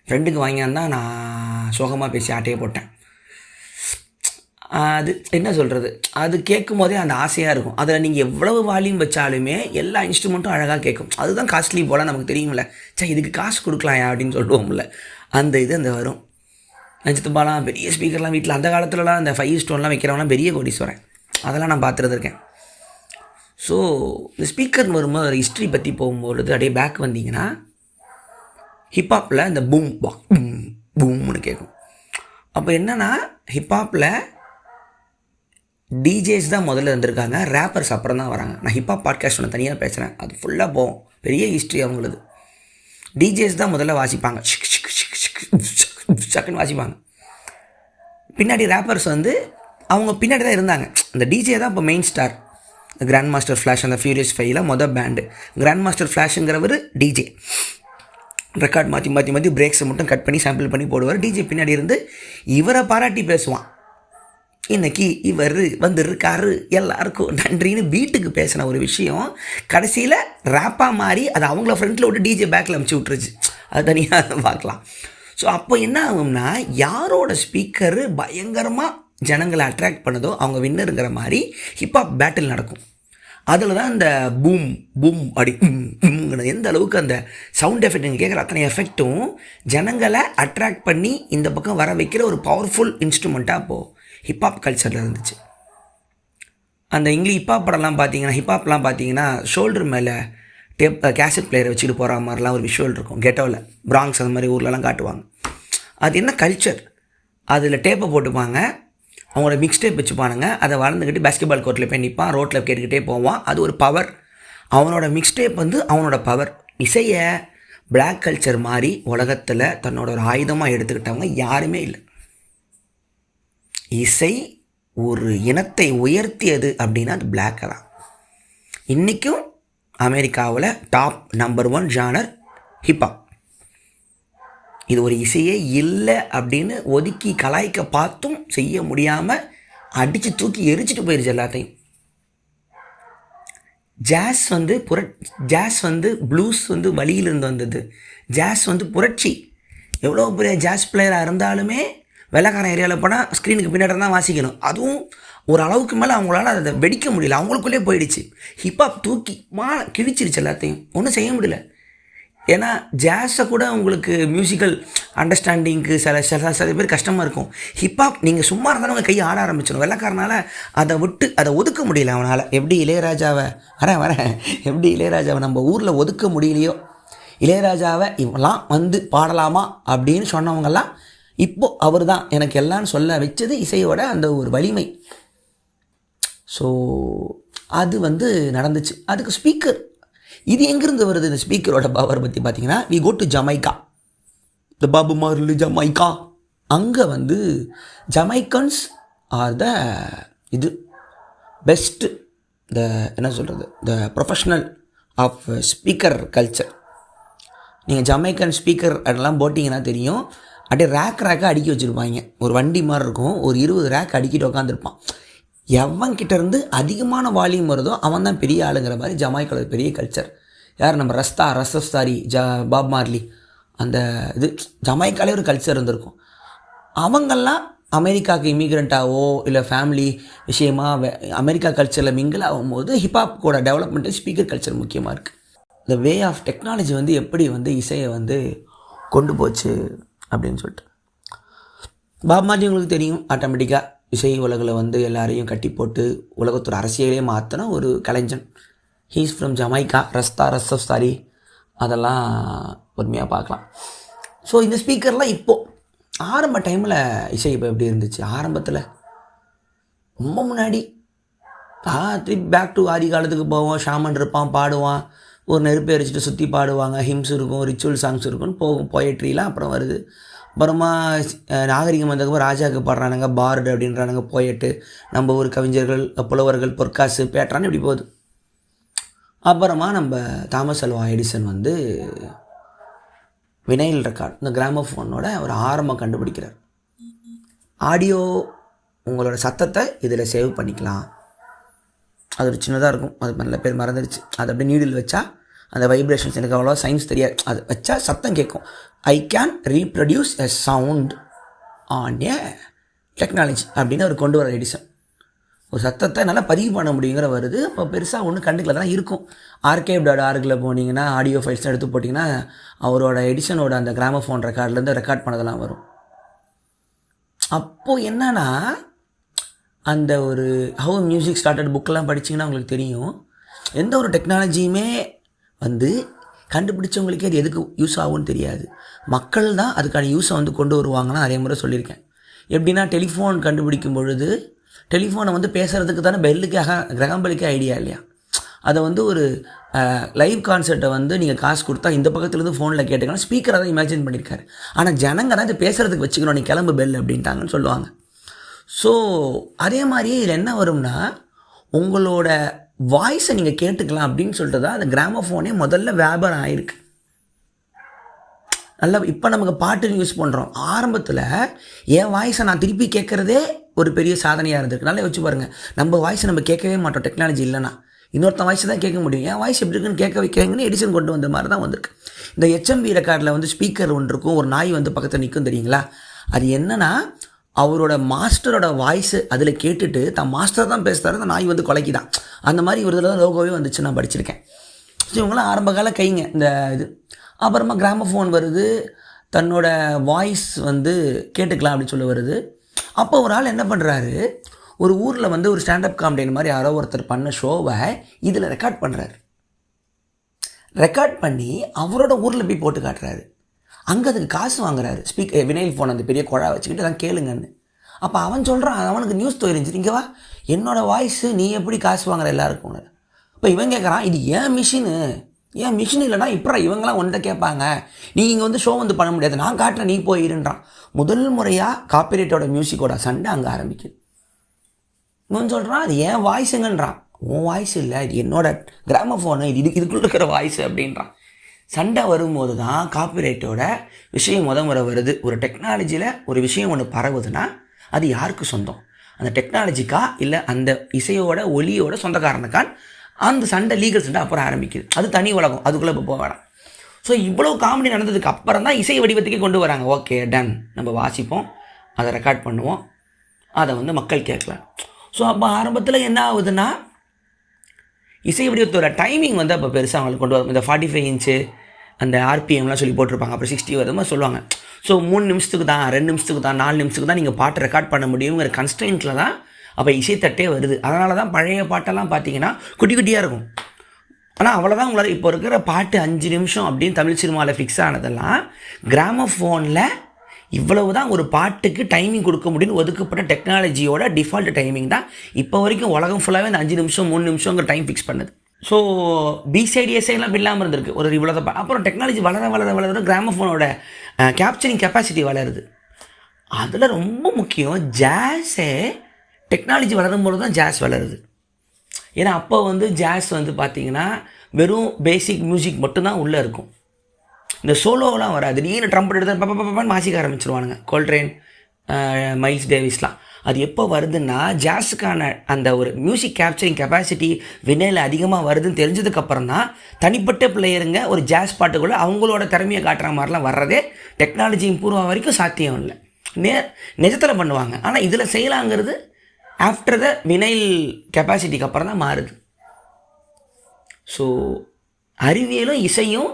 ஃப்ரெண்டுக்கு வாங்கியாந்தான். நான் சோகமாக பேசி ஆட்டையே போட்டேன். அது என்ன சொல்கிறது, அது கேட்கும் போதே அந்த ஆசையாக இருக்கும். அதில் நீங்கள் எவ்வளவு வால்யூம் வச்சாலுமே எல்லா இன்ஸ்ட்ருமெண்ட்டும் அழகாக கேட்கும். அதுதான் காஸ்ட்லி போல் நமக்கு தெரியுமில்ல. இதுக்கு காசு கொடுக்கலாயா அப்படின்னு சொல்லுவோம்ல. அந்த இது அந்த வரும். நட்சத்திரப்பாலாம் பெரிய ஸ்பீக்கர்லாம் வீட்டில் அந்த காலத்துலலாம் அந்த 5 ஸ்டோன்லாம் வைக்கிறவங்களாம் பெரிய கோடீஸ்வரன். அதெல்லாம் நான் பார்த்துட்டு இருக்கேன். ஸோ இந்த ஸ்பீக்கர்னு வரும்போது ஒரு ஹிஸ்ட்ரி பற்றி போகும்பொழுது அப்படியே பேக் வந்தீங்கன்னா ஹிப்ஹாப்பில் இந்த பூம் பூம்னு கேட்கும். அப்போ என்னென்னா ஹிப்ஹாப்பில் டிஜேஸ் தான் முதல்ல இருந்திருக்காங்க, ரேப்பர்ஸ் அப்புறம் தான் வராங்க. நான் ஹிப்ஹாப் பாட்காஸ்ட் ஒன்று தனியாக பேசுகிறேன், அது ஃபுல்லாக போகும். பெரிய ஹிஸ்ட்ரி அவங்களது. டிஜேஸ் தான் முதல்ல வாசிப்பாங்க, சக்குன்னு வாசிப்பாங்க. பின்னாடி ரேப்பர்ஸ் வந்து அவங்க பின்னாடி தான் இருந்தாங்க. அந்த டிஜே தான் இப்போ மெயின் ஸ்டார். இந்த கிராண்ட் மாஸ்டர் ஃப்ளாஷ் அந்த ஃபியூரியஸ் 5ல மொதல் பேண்டு. கிராண்ட் மாஸ்டர் ஃப்ளாஷுங்கிறவர் டிஜே. ரெக்கார்ட் மாற்றி பிரேக்ஸை மட்டும் கட் பண்ணி சாம்பிள் பண்ணி போடுவார். டிஜே பின்னாடி இருந்து இவரை பாராட்டி பேசுவான். இன்னைக்கு இவர் வந்திருக்காரு எல்லாருக்கும் நன்றின்னு வீட்டுக்கு பேசின ஒரு விஷயம் கடைசியில் ரேப்பாக மாறி அது அவங்கள ஃப்ரண்ட்டில் விட்டு டிஜே பேக்கில் அமுச்சு விட்டுருச்சு. அது தனியாக பார்க்கலாம். ஸோ அப்போ என்ன ஆகும்னா, யாரோட ஸ்பீக்கரு பயங்கரமாக ஜனங்களை அட்ராக்ட் பண்ணதோ அவங்க வின்னருங்கிற மாதிரி ஹிப்ஹாப் பேட்டில் நடக்கும். அதில் தான் இந்த பூம் பூம் அப்படி எந்த அளவுக்கு அந்த சவுண்ட் எஃபெக்ட் நீங்கள் கேட்குற அத்தனை எஃபெக்ட்டும் ஜனங்களை அட்ராக்ட் பண்ணி இந்த பக்கம் வர வைக்கிற ஒரு பவர்ஃபுல் இன்ஸ்ட்ருமெண்ட்டாக அப்போது ஹிப்ஹாப் கல்ச்சரில் இருந்துச்சு. அந்த ஹிப்ஹாப் படம்லாம் பார்த்தீங்கன்னா ஷோல்டர் மேலே கேசட் பிளேயரை வச்சுட்டு போகிற மாதிரிலாம் ஒரு விஷுவல் இருக்கும். கெட்டோவில் பிராங்க்ஸ் அந்த மாதிரி ஊர்லலாம் காட்டுவாங்க. அது என்ன கல்ச்சர், அதில் டேப்பை போட்டுப்பாங்க, அவங்களோட மிக்ஸ் டேப் வச்சுப்பானுங்க, அதை வளர்ந்துக்கிட்டு பேஸ்கெட்பால் கோர்ட்டில் போய் நிற்பான், ரோட்டில் கேட்டுக்கிட்டே போவான். அது ஒரு பவர். அவனோட மிக்ஸ் டேப் அவனோட பவர். இசையை பிளாக் கல்ச்சர் மாதிரி உலகத்தில் தன்னோட ஒரு ஆயுதமாக எடுத்துக்கிட்டவங்க யாருமே இல்லை. இசை ஒரு இனத்தை உயர்த்தியது அப்படின்னா அது பிளாக்கை தான். இன்றைக்கும் அமெரிக்காவில் டாப் நம்பர் 1 ஜானர் ஹிப்ஹாப். இது ஒரு இசையே இல்லை அப்படின்னு ஒதுக்கி கலாய்க்க பார்த்தும் செய்ய முடியாமல் அடித்து தூக்கி எரிச்சிட்டு போயிடுச்சு எல்லாத்தையும். ஜாஸ் ப்ளூஸ் வழியிலிருந்து வந்தது. ஜாஸ் புரட்சி. எவ்வளோ பெரிய ஜாஸ் பிளேயராக இருந்தாலுமே வெள்ளைக்காரன் ஏரியாவில் போனால் ஸ்க்ரீனுக்கு பின்னாடி தான் வாசிக்கணும். அதுவும் ஒரு அளவுக்கு மேலே அவங்களால அதை வெடிக்க முடியல, அவங்களுக்குள்ளே போயிடுச்சு. ஹிப்ஹாப் தூக்கி கிழிச்சிருச்சு எல்லாத்தையும், ஒன்றும் செய்ய முடியல. ஏன்னா ஜாஸை கூட உங்களுக்கு மியூசிக்கல் அண்டர்ஸ்டாண்டிங்க்கு சில பேர் கஷ்டமாக இருக்கும். ஹிப்ஹாப் நீங்கள் சும்மா இருந்தாலும் உங்கள் கையை ஆட ஆரம்பிச்சிடும். வெள்ளைக்காரனால் அதை ஒதுக்க முடியல அவனால். எப்படி இளையராஜாவை எப்படி இளையராஜாவை நம்ம ஊரில் ஒதுக்க முடியலையோ, இளையராஜாவை இவெல்லாம் பாடலாமா அப்படின்னு சொன்னவங்கெல்லாம் இப்போது அவர் தான் எனக்கு எல்லாம்னு சொல்ல வச்சது இசையோட அந்த ஒரு வலிமை. ஸோ அது நடந்துச்சு. அதுக்கு ஸ்பீக்கர் இது எங்கேருந்து வருது? இந்த ஸ்பீக்கரோட பவர் பற்றி பார்த்தீங்கன்னா, we go to Jamaica, the Bob Marley Jamaica. அங்கே ஜமைக்கன்ஸ் ஆர் த பெஸ்ட்டு, என்ன சொல்கிறது, the professional of speaker culture. நீங்கள் ஜமைக்கன் ஸ்பீக்கர் அதெல்லாம் போட்டிங்கன்னா தெரியும். அப்படியே ரேக்காக அடுக்கி வச்சுருப்பாங்க. ஒரு வண்டி மாதிரி இருக்கும், ஒரு 20 ரேக் அடுக்கிட்டு உட்காந்துருப்பான். எவன்கிட்டேருந்து அதிகமான வால்யூம் வருதோ அவன் தான் பெரிய ஆளுங்கிற மாதிரி ஜமாய்க்கால பெரிய கல்ச்சர். யார் நம்ம ரஸ்தாரி பாப் மார்லி, அந்த ஜமாய்க்காலே ஒரு கல்ச்சர் இருந்திருக்கும். அவங்கெல்லாம் அமெரிக்காவுக்கு இமிக்ரெண்ட்டாவோ இல்லை ஃபேமிலி விஷயமாக அமெரிக்கா கல்ச்சரில் மிங்கிள் ஆகும்போது ஹிப்ஹாப்போட டெவலப்மெண்ட்டு ஸ்பீக்கர் கல்ச்சர் முக்கியமாக இருக்குது. இந்த வே ஆஃப் டெக்னாலஜி எப்படி இசையை கொண்டு போச்சு அப்படின்னு சொல்லிட்டு. பாப் மார்லி உங்களுக்கு தெரியும், ஆட்டோமேட்டிக்காக இசை உலகில் எல்லாரையும் கட்டி போட்டு உலகத்தோட அரசியலே மாற்றின ஒரு கலைஞன். He's from Jamaica. ரஸ்தாரி அதெல்லாம் பொறுமையாக பார்க்கலாம். ஸோ இந்த ஸ்பீக்கர்லாம் இப்போது ஆரம்ப டைமில் இசை இப்போ எப்படி இருந்துச்சு? ஆரம்பத்தில் ரொம்ப முன்னாடி திருப்பி பேக் டு ஆதி காலத்துக்கு போவோம். ஷாமன் இருப்பான், பாடுவான், ஒரு நெருப்பை எரிச்சிட்டு சுற்றி பாடுவாங்க. ஹிம்ஸ் இருக்கும், ரிச்சுவல் சாங்ஸ் இருக்குன்னு போகும். போயட்ரிலாம் அப்புறம் வருது. அப்புறமா நாகரிகம் வந்ததுக்கப்புறம் ராஜாவுக்கு பாடுறானுங்க, பார்டு அப்படின்றானுங்க, போயட்டு, நம்ம ஊர் கவிஞர்கள், புலவர்கள், பொற்காசு, பேட்டான்னு இப்படி போகுது. அப்புறமா நம்ம Thomas halwa Edison vinyl record, இந்த கிராமோஃபோனோட ஒரு ஆரம்பம் கண்டுபிடிக்கிறார். ஆடியோ உங்களோட சத்தத்தை இதில் சேவ் பண்ணிக்கலாம். அது ஒரு சின்னதாக இருக்கும், அது நல்ல பேர் மறந்துடுச்சு. அது அப்படியே நீடில் வச்சா அந்த வைப்ரேஷன்ஸ், எனக்கு அவ்வளோவா சயின்ஸ் தெரியாது, அது வச்சா சத்தம் கேட்கும். I can reproduce a sound on a technology அப்படின்னு அவர் கொண்டு வர எடிசன். ஒரு சத்தத்தை நல்லா பதிவு பண்ண முடியுங்கிற வருது. இப்போ பெருசாக ஒன்றும் கண்டுக்கல தான் இருக்கும். archive.org போனீங்கன்னா ஆடியோ ஃபைல்ஸ் எடுத்து போட்டிங்கன்னா அவரோட எடிசனோட அந்த கிராமோஃபோன் ரெக்கார்ட்லேருந்து ரெக்கார்ட் பண்ணதெல்லாம் வரும். அப்போது என்னன்னா, அந்த ஒரு ஹவு மியூசிக் ஸ்டார்டட் புக்கெலாம் படிச்சிங்கன்னா உங்களுக்கு தெரியும், எந்த ஒரு டெக்னாலஜியுமே கண்டுபிடிச்சவங்களுக்கே அது எதுக்கு யூஸ் ஆகும்னு தெரியாது. மக்கள் தான் அதுக்கான யூஸை கொண்டு வருவாங்கன்னா அதே முறை சொல்லியிருக்கேன். எப்படின்னா, டெலிஃபோன் கண்டுபிடிக்கும் பொழுது டெலிஃபோனை பேசுகிறதுக்கு தானே கிரகம்பெல்லுக்கே ஐடியா இல்லையா? அதை ஒரு லைவ் கான்சர்ட்டை நீங்கள் காசு கொடுத்தா இந்த பக்கத்துலேருந்து ஃபோனில் கேட்டுக்கலாம், ஸ்பீக்கரை தான் இமேஜின் பண்ணியிருக்காரு. ஆனால் ஜனங்க தான் இதை பேசுகிறதுக்கு வச்சுக்கணும், நீ கிளம்பு பெல் அப்படின்ட்டாங்கன்னு சொல்லுவாங்க. ஸோ அதே மாதிரியே இதில் என்ன வரும்னா, உங்களோட வாய்ஸை நீங்கள் கேட்டுக்கலாம் அப்படின்னு சொல்லிட்டு தான் அந்த கிராமோஃபோனே முதல்ல வியாபாரம் ஆகிருக்கு. நல்லா இப்போ நமக்கு பாட்டு யூஸ் பண்ணுறோம். ஆரம்பத்தில் என் வாய்ஸை நான் திருப்பி கேட்குறதே ஒரு பெரிய சாதனையாக இருந்திருக்கு. நல்லா யோசிச்சு பாருங்கள், நம்ம வாய்ஸை நம்ம கேட்கவே மாட்டோம் டெக்னாலஜி இல்லைன்னா. இன்னொருத்தன் வாய்ஸ் தான் கேட்க முடியும். என் வாய்ஸ் எப்படி இருக்குன்னு கேட்க வைக்கிறீங்கன்னு எடிசன் கொண்டு வந்த மாதிரி தான் வந்திருக்கு. இந்த HMV ரெக்கார்டில் வந்து ஸ்பீக்கர் ஒன்று இருக்கும், ஒரு நாய் வந்து பக்கத்தில் நிற்கும் தெரியுங்களா? அது என்னென்னா, அவரோட மாஸ்டரோட வாய்ஸு அதில் கேட்டுட்டு தான் மாஸ்டர் தான் பேசுகிறாரு, அந்த நாய் வந்து கொலைக்குதான். அந்த மாதிரி ஒரு இதில் லோகோவே வந்துச்சு, நான் படிச்சிருக்கேன். ஸோ இவங்களாம் ஆரம்ப கால கைங்க இந்த இது. அப்புறமா கிராமஃபோன் வருது, தன்னோட வாய்ஸ் வந்து கேட்டுக்கலாம் அப்படின்னு சொல்லி வருது. அப்போ ஒரு ஆள் என்ன பண்ணுறாரு, ஒரு ஊரில் வந்து ஒரு ஸ்டாண்டப் காமெடியன் மாதிரி யாரோ ஒருத்தர் பண்ண ஷோவை இதில் ரெக்கார்ட் பண்ணுறாரு. ரெக்கார்ட் பண்ணி அவரோட ஊரில் போய் போட்டு காட்டுறாரு. அங்கே அதுக்கு காசு வாங்குறாரு. வினைல் ஃபோன் அந்த பெரிய குழா வச்சுக்கிட்டு தான் கேளுங்கன்னு. அப்போ அவன் சொல்கிறான், அவனுக்கு நியூஸ் தெரிஞ்சு, இங்கே வா, என்னோடய வாய்ஸு நீ எப்படி காசு வாங்குற எல்லாருக்கும். இப்போ இவன் கேட்குறான், இது ஏன் மிஷின் இல்லைனா இப்போ இவங்களாம் ஒன்றை கேட்பாங்க, நீ இங்கே வந்து ஷோ வந்து பண்ண முடியாது, நான் காட்டுறேன், நீ போயிருன்றான். முதல் முறையாக காப்பிரைட்டோட மியூசிக்கோட சண்டை அங்கே ஆரம்பிக்குது. இவன் சொல்கிறான், அது ஏன் வாய்ஸுங்கன்றான். உன் வாய்ஸ் இல்லை, இது என்னோட கிராமஃபோனு, இதுக்குள்ளே இருக்கிற வாய்ஸு அப்படின்றான். சண்டை வரும்போது தான் காப்பிரைட்டோட விஷயம் முறை வருது. ஒரு டெக்னாலஜியில் ஒரு விஷயம் ஒன்று பரவுதுன்னா அது யாருக்கு சொந்தம்? அந்த டெக்னாலஜிக்கா இல்லை அந்த இசையோட ஒலியோட சொந்தக்காரனுக்கான்? அந்த சண்டை லீகல் சண்டை அப்புறம் ஆரம்பிக்குது. அது தனி உலகம், அதுக்குள்ளே இப்போ போக வேணாம். ஸோ இவ்வளோ காமெடி நடந்ததுக்கு அப்புறம் தான் இசை வடிவத்துக்கே கொண்டு வராங்க. ஓகே டன், நம்ம வாசிப்போம், அதை ரெக்கார்ட் பண்ணுவோம், அதை வந்து மக்கள் கேட்கலாம். ஸோ அப்போ ஆரம்பத்தில் என்ன ஆகுதுன்னா, இசை வடிவத்தோட டைமிங் வந்து அப்போ பெருசாக அவங்களுக்கு கொண்டு வரும். இந்த 45 இன்ச்சு அந்த RPMலாம் சொல்லி போட்டிருப்பாங்க. அப்புறம் 60 வருதுமா சொல்லுவாங்க. ஸோ 3 நிமிஷத்துக்கு தான், 2 நிமிஷத்துக்கு தான், 4 நிமிஷத்துக்கு தான் நீங்கள் பாட்டு ரெக்கார்ட் பண்ண முடியுங்கிற கன்ஸ்டன்ட்டில் தான் அப்போ இசைத்தட்டே வருது. அதனால தான் பழைய பாட்டெல்லாம் பார்த்தீங்கன்னா குட்டி குட்டியாக இருக்கும். ஆனால் அவ்வளோதான் உங்களால் இப்போ இருக்கிற பாட்டு 5 நிமிஷம் அப்படின்னு தமிழ் சினிமாவில் ஃபிக்ஸ் ஆனதெல்லாம் கிராமஃபோனில் இவ்வளவு தான் ஒரு பாட்டுக்கு டைமிங் கொடுக்க முடியும்னு ஒதுக்கப்பட்ட டெக்னாலஜியோட டிஃபால்ட் டைமிங் தான் இப்போ வரைக்கும் உலகம் ஃபுல்லாகவே இந்த 5 நிமிஷம் 3 நிமிஷங்கிற டைம் ஃபிக்ஸ் பண்ணுது. ஸோ B-side A-sideலாம் இல்லாமல் இருந்திருக்கு ஒரு இவ்வளோ தான். அப்புறம் டெக்னாலஜி வளர கிராமஃபோனோட கேப்சரிங் கெப்பாசிட்டி வளருது. அதில் ரொம்ப முக்கியம், ஜாஸே டெக்னாலஜி வளரும்போது தான் ஜாஸ் வளருது. ஏன்னா அப்போ வந்து ஜாஸ் வந்து பார்த்திங்கன்னா வெறும் பேசிக் மியூசிக் மட்டும்தான் உள்ளே இருக்கும். இந்த சோலோவெலாம் வராது. திடீர்னு ட்ரம்பட் எடுத்து பப்பான்னு மாசிக்க ஆரம்பிச்சிருவானுங்க. கோல்ட்ரேன், மைல்ஸ் டேவிஸ்லாம். அது எப்போ வருதுன்னா, ஜாஸுக்கான அந்த ஒரு மியூசிக் கேப்சரிங் கெப்பாசிட்டி வினையில் அதிகமாக வருதுன்னு தெரிஞ்சதுக்கப்புறம் தான் தனிப்பட்ட பிளேயருங்க ஒரு ஜாஸ் பாட்டுக்குள்ளே அவங்களோட திறமையை காட்டுற மாதிரிலாம் வர்றதே டெக்னாலஜி இம்ப்ரூவ் ஆக வரைக்கும் சாத்தியம் இல்லை. நிஜத்தில் பண்ணுவாங்க. ஆனால் இதில் செய்யலாங்கிறது ஆஃப்டர் த வினைல் கெப்பாசிட்டிக்கு அப்புறம் தான் மாறுது. ஸோ அறிவியலும் இசையும்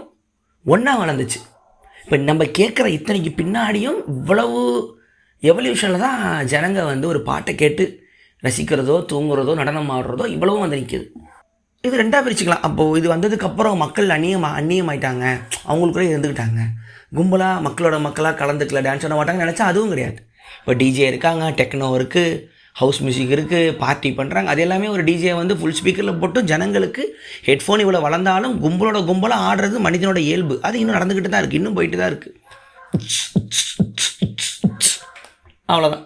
ஒன்றா வளர்ந்துச்சு. இப்போ நம்ம கேட்குற இத்தனைக்கு பின்னாடியும் இவ்வளவு எவல்யூஷனில் தான் ஜனங்க வந்து ஒரு பாட்டை கேட்டு ரசிக்கிறதோ தூங்குறதோ நடனம் ஆடுறதோ இவ்வளவும் வந்து நிற்கிது. இது ரெண்டாக பிரிச்சுக்கலாம். அப்போது இது வந்ததுக்கப்புறம் மக்கள் அந்நியமாயிட்டாங்க, அவங்களுக்குள்ளே இருந்துக்கிட்டாங்க, கும்பலாக மக்களாக கலந்துக்கல, டான்ஸ் ஆட மாட்டாங்கன்னு நினச்சா அதுவும் கிடையாது. இப்போ டிஜே இருக்காங்க, டெக்னோ இருக்குது, ஹவுஸ் மியூசிக் இருக்குது, பார்ட்டி பண்ணுறாங்க. அது எல்லாமே ஒரு டிஜே வந்து ஃபுல் ஸ்பீக்கரில் போட்டு ஜனங்களுக்கு ஹெட்ஃபோன் இவ்வளோ வளர்ந்தாலும் கும்பலாக ஆடுறது மனிதனோட இயல்பு. அது இன்னும் நடந்துக்கிட்டு தான் இருக்குது, இன்னும் போயிட்டு தான் இருக்குது. அவ்வளோதான்.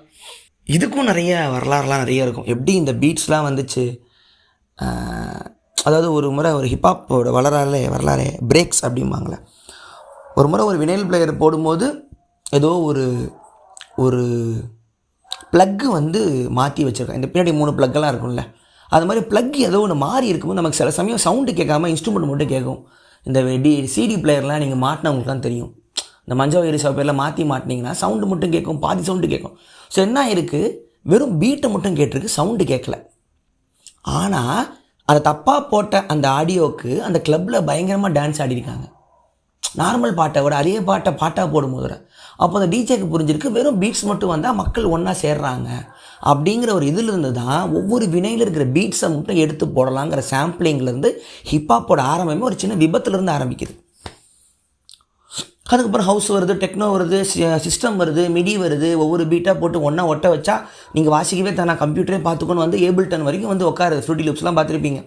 இதுக்கும் நிறைய வரலாறுலாம் நிறைய இருக்கும். எப்படி இந்த பீட்ஸ்லாம் வந்துச்சு, அதாவது ஒரு முறை ஒரு ஹிப்ஹாப்போட வரலாறே பிரேக்ஸ் அப்படிம்பாங்களே. ஒரு முறை ஒரு வினைல் பிளேயர் போடும்போது ஏதோ ஒரு ப்ளக்கு வந்து மாற்றி வச்சுருக்கேன். இந்த பின்னாடி 3 ப்ளக்கெல்லாம் இருக்கும்ல, அது மாதிரி ப்ளக் ஏதோ ஒன்று மாறி இருக்கும்போது நமக்கு சில சமயம் சவுண்டு கேட்காம இன்ஸ்ட்ருமெண்ட் மட்டும் கேட்கும். இந்த CD பிளேயர்லாம் நீங்கள் மாட்டினவங்களுக்கு தான் தெரியும். இந்த மஞ்சள் வயிறு பேரில் மாட்டினீங்கன்னா சவுண்டு மட்டும் கேட்கும், பாதி சவுண்டு கேட்கும். ஸோ என்ன இருக்குது, வெறும் பீட்டை மட்டும் கேட்டிருக்கு, சவுண்டு கேட்கல. ஆனால் அதை தப்பாக போட்ட அந்த ஆடியோவுக்கு அந்த கிளப்பில் பயங்கரமாக டான்ஸ் ஆடிருக்காங்க. நார்மல் பாட்டை விட அதே பாட்டாக போடும்போது அப்போ அந்த டிஜேக்கு புரிஞ்சிருக்கு, வெறும் பீட்ஸ் மட்டும் வந்தால் மக்கள் ஒன்றா சேர்றாங்க அப்படிங்கிற ஒரு இதிலிருந்து தான் ஒவ்வொரு வினையில் இருக்கிற பீட்ஸை மட்டும் எடுத்து போடலாங்கிற சாம்பிளிங்லேருந்து ஹிப்ஹாப்போட ஆரம்பமே ஒரு சின்ன விபத்துலேருந்து ஆரம்பிக்குது. அதுக்கப்புறம் ஹவுஸ் வருது, டெக்னோ வருது, சிஸ்டம் வருது, மிடி வருது. ஒவ்வொரு பீட்டாக போட்டு ஒன்றா ஒட்ட வச்சா நீங்கள் வாசிக்கவே தானே கம்ப்யூட்டரே பார்த்துக்கொண்டு வந்து ஏபிள்டன் வரைக்கும் வந்து உட்காருது. ஃப்ரூட்டி லூப்ஸ்லாம் பார்த்துருப்பீங்க.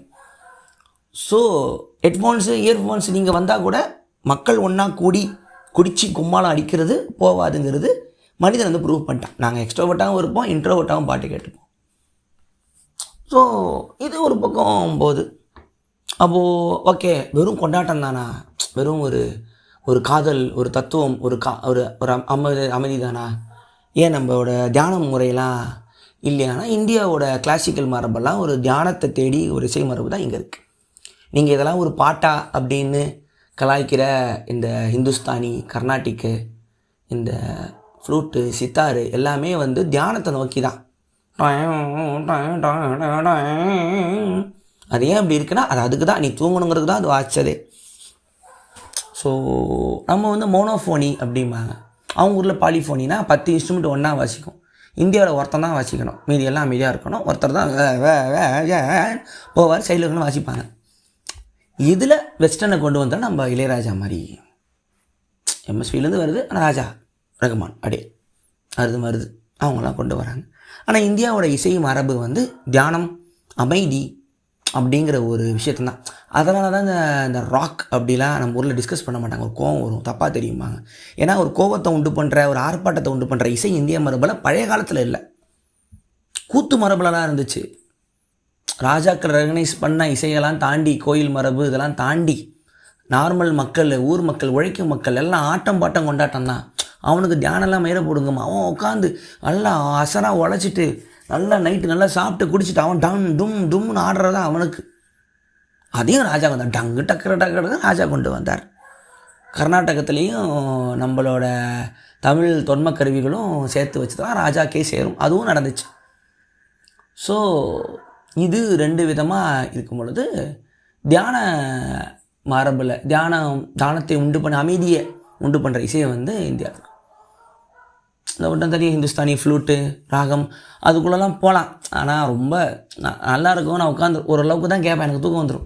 ஸோ ஹெட்ஃபோன்ஸு இயர்ஃபோன்ஸ் நீங்கள் வந்தால் கூட மக்கள் ஒன்றா குடிச்சு கும்மாளம் அடிக்கிறது போவாதுங்கிறது மனிதன் வந்து ப்ரூவ் பண்ணிட்டான். நாங்கள் எக்ஸ்ட்ரோவர்ட்டாகவும் இருப்போம், இன்ட்ரோவர்ட்டாகவும் பாட்டு கேட்டுப்போம். ஸோ இது ஒரு பக்கம் போகுது. அப்போது ஓகே, வெறும் கொண்டாட்டம் தானா, வெறும் ஒரு காதல், ஒரு தத்துவம், ஒரு அமைதி தானா, ஏன் நம்மளோட தியான முறையெல்லாம் இல்லையானா இந்தியாவோட கிளாசிக்கல் மரபெல்லாம் ஒரு தியானத்தை தேடி ஒரு இசை மரபு தான் இங்கே இருக்குது. நீங்கள் இதெல்லாம் ஒரு பாட்டா அப்படின்னு கலாய்க்கிற இந்த ஹிந்துஸ்தானி, கர்நாட்டிக்கு, இந்த ஃப்ளூட்டு, சித்தாரு எல்லாமே வந்து தியானத்தை நோக்கி தான். அது ஏன் அப்படி இருக்குன்னா அது அதுக்கு தான், நீ தூங்கணுங்கிறது தான் அது வாச்சதே. ஸோ நம்ம வந்து மோனோஃபோனி அப்படிம்பாங்க. அவங்க ஊரில் பாலிஃபோனினா 10 இன்ஸ்ட்ருமெண்ட் ஒன்றா வாசிக்கும். இந்தியாவில் ஒருத்தன் தான் வாசிக்கணும், மீதி எல்லாம் அமைதியாக இருக்கணும். ஒருத்தர் தான் போவார், சைடில் இருக்கணும் வாசிப்பாங்க. இதில் வெஸ்டர்னை கொண்டு வந்தால் நம்ம இளையராஜா மாதிரி எம்எஸ்பிலேருந்து வருது, ஆனால் ராஜா ரகுமான் அப்படியே வருது அவங்களாம் கொண்டு வராங்க. ஆனால் இந்தியாவோட இசை மரபு வந்து தியானம், அமைதி அப்படிங்கிற ஒரு விஷயத்தான். அதனால தான் இந்த ராக் அப்படிலாம் நம்ம ஊரில் டிஸ்கஸ் பண்ண மாட்டாங்க. ஒரு கோவம் வரும், தப்பாக தெரியுமாங்க. ஏன்னா ஒரு கோவத்தை உண்டு பண்ணுற, ஒரு ஆர்ப்பாட்டத்தை உண்டு பண்ணுற இசை இந்திய மரபில் பழைய காலத்தில் இல்லை, கூத்து மரபுலலாம் இருந்துச்சு. ராஜாக்கள் ரெகனைஸ் பண்ண இசையெல்லாம் தாண்டி, கோயில் மரபு இதெல்லாம் தாண்டி நார்மல் மக்கள், ஊர் மக்கள், உழைக்கும் மக்கள் எல்லாம் ஆட்டம் பாட்டம் கொண்டாட்டம் தான். அவனுக்கு தியானம்லாம் மயிர போடுங்கம்மா, அவன் உட்காந்து நல்லா அசராக உழைச்சிட்டு நல்லா நைட்டு நல்லா சாப்பிட்டு குடிச்சிட்டு அவன் டம் டும் டும்னு ஆடுறதான் அவனுக்கு. அதையும் ராஜா வந்தார், டங்கு டக்கர டக்கர ராஜா கொண்டு வந்தார். கர்நாடகத்துலேயும் நம்மளோட தமிழ் தொன்ம கருவிகளும் சேர்த்து வச்சு தான் ராஜாக்கே சேரும், அதுவும் நடந்துச்சு. ஸோ இது 2 விதமாக இருக்கும் பொழுது தியான மரபில் தியானத்தை உண்டு பண்ண, அமைதியை உண்டு பண்ணுற இசையை வந்து இந்தியா இந்த ஒன்றந்தடி ஹிந்துஸ்தானி, ஃப்ளூட்டு, ராகம் அதுக்குள்ளெல்லாம் போகலாம். ஆனால் ரொம்ப நல்லா இருக்கும். நான் உட்காந்து ஓரளவுக்கு தான் கேட்பேன், எனக்கு தூக்கம் வந்துடும்.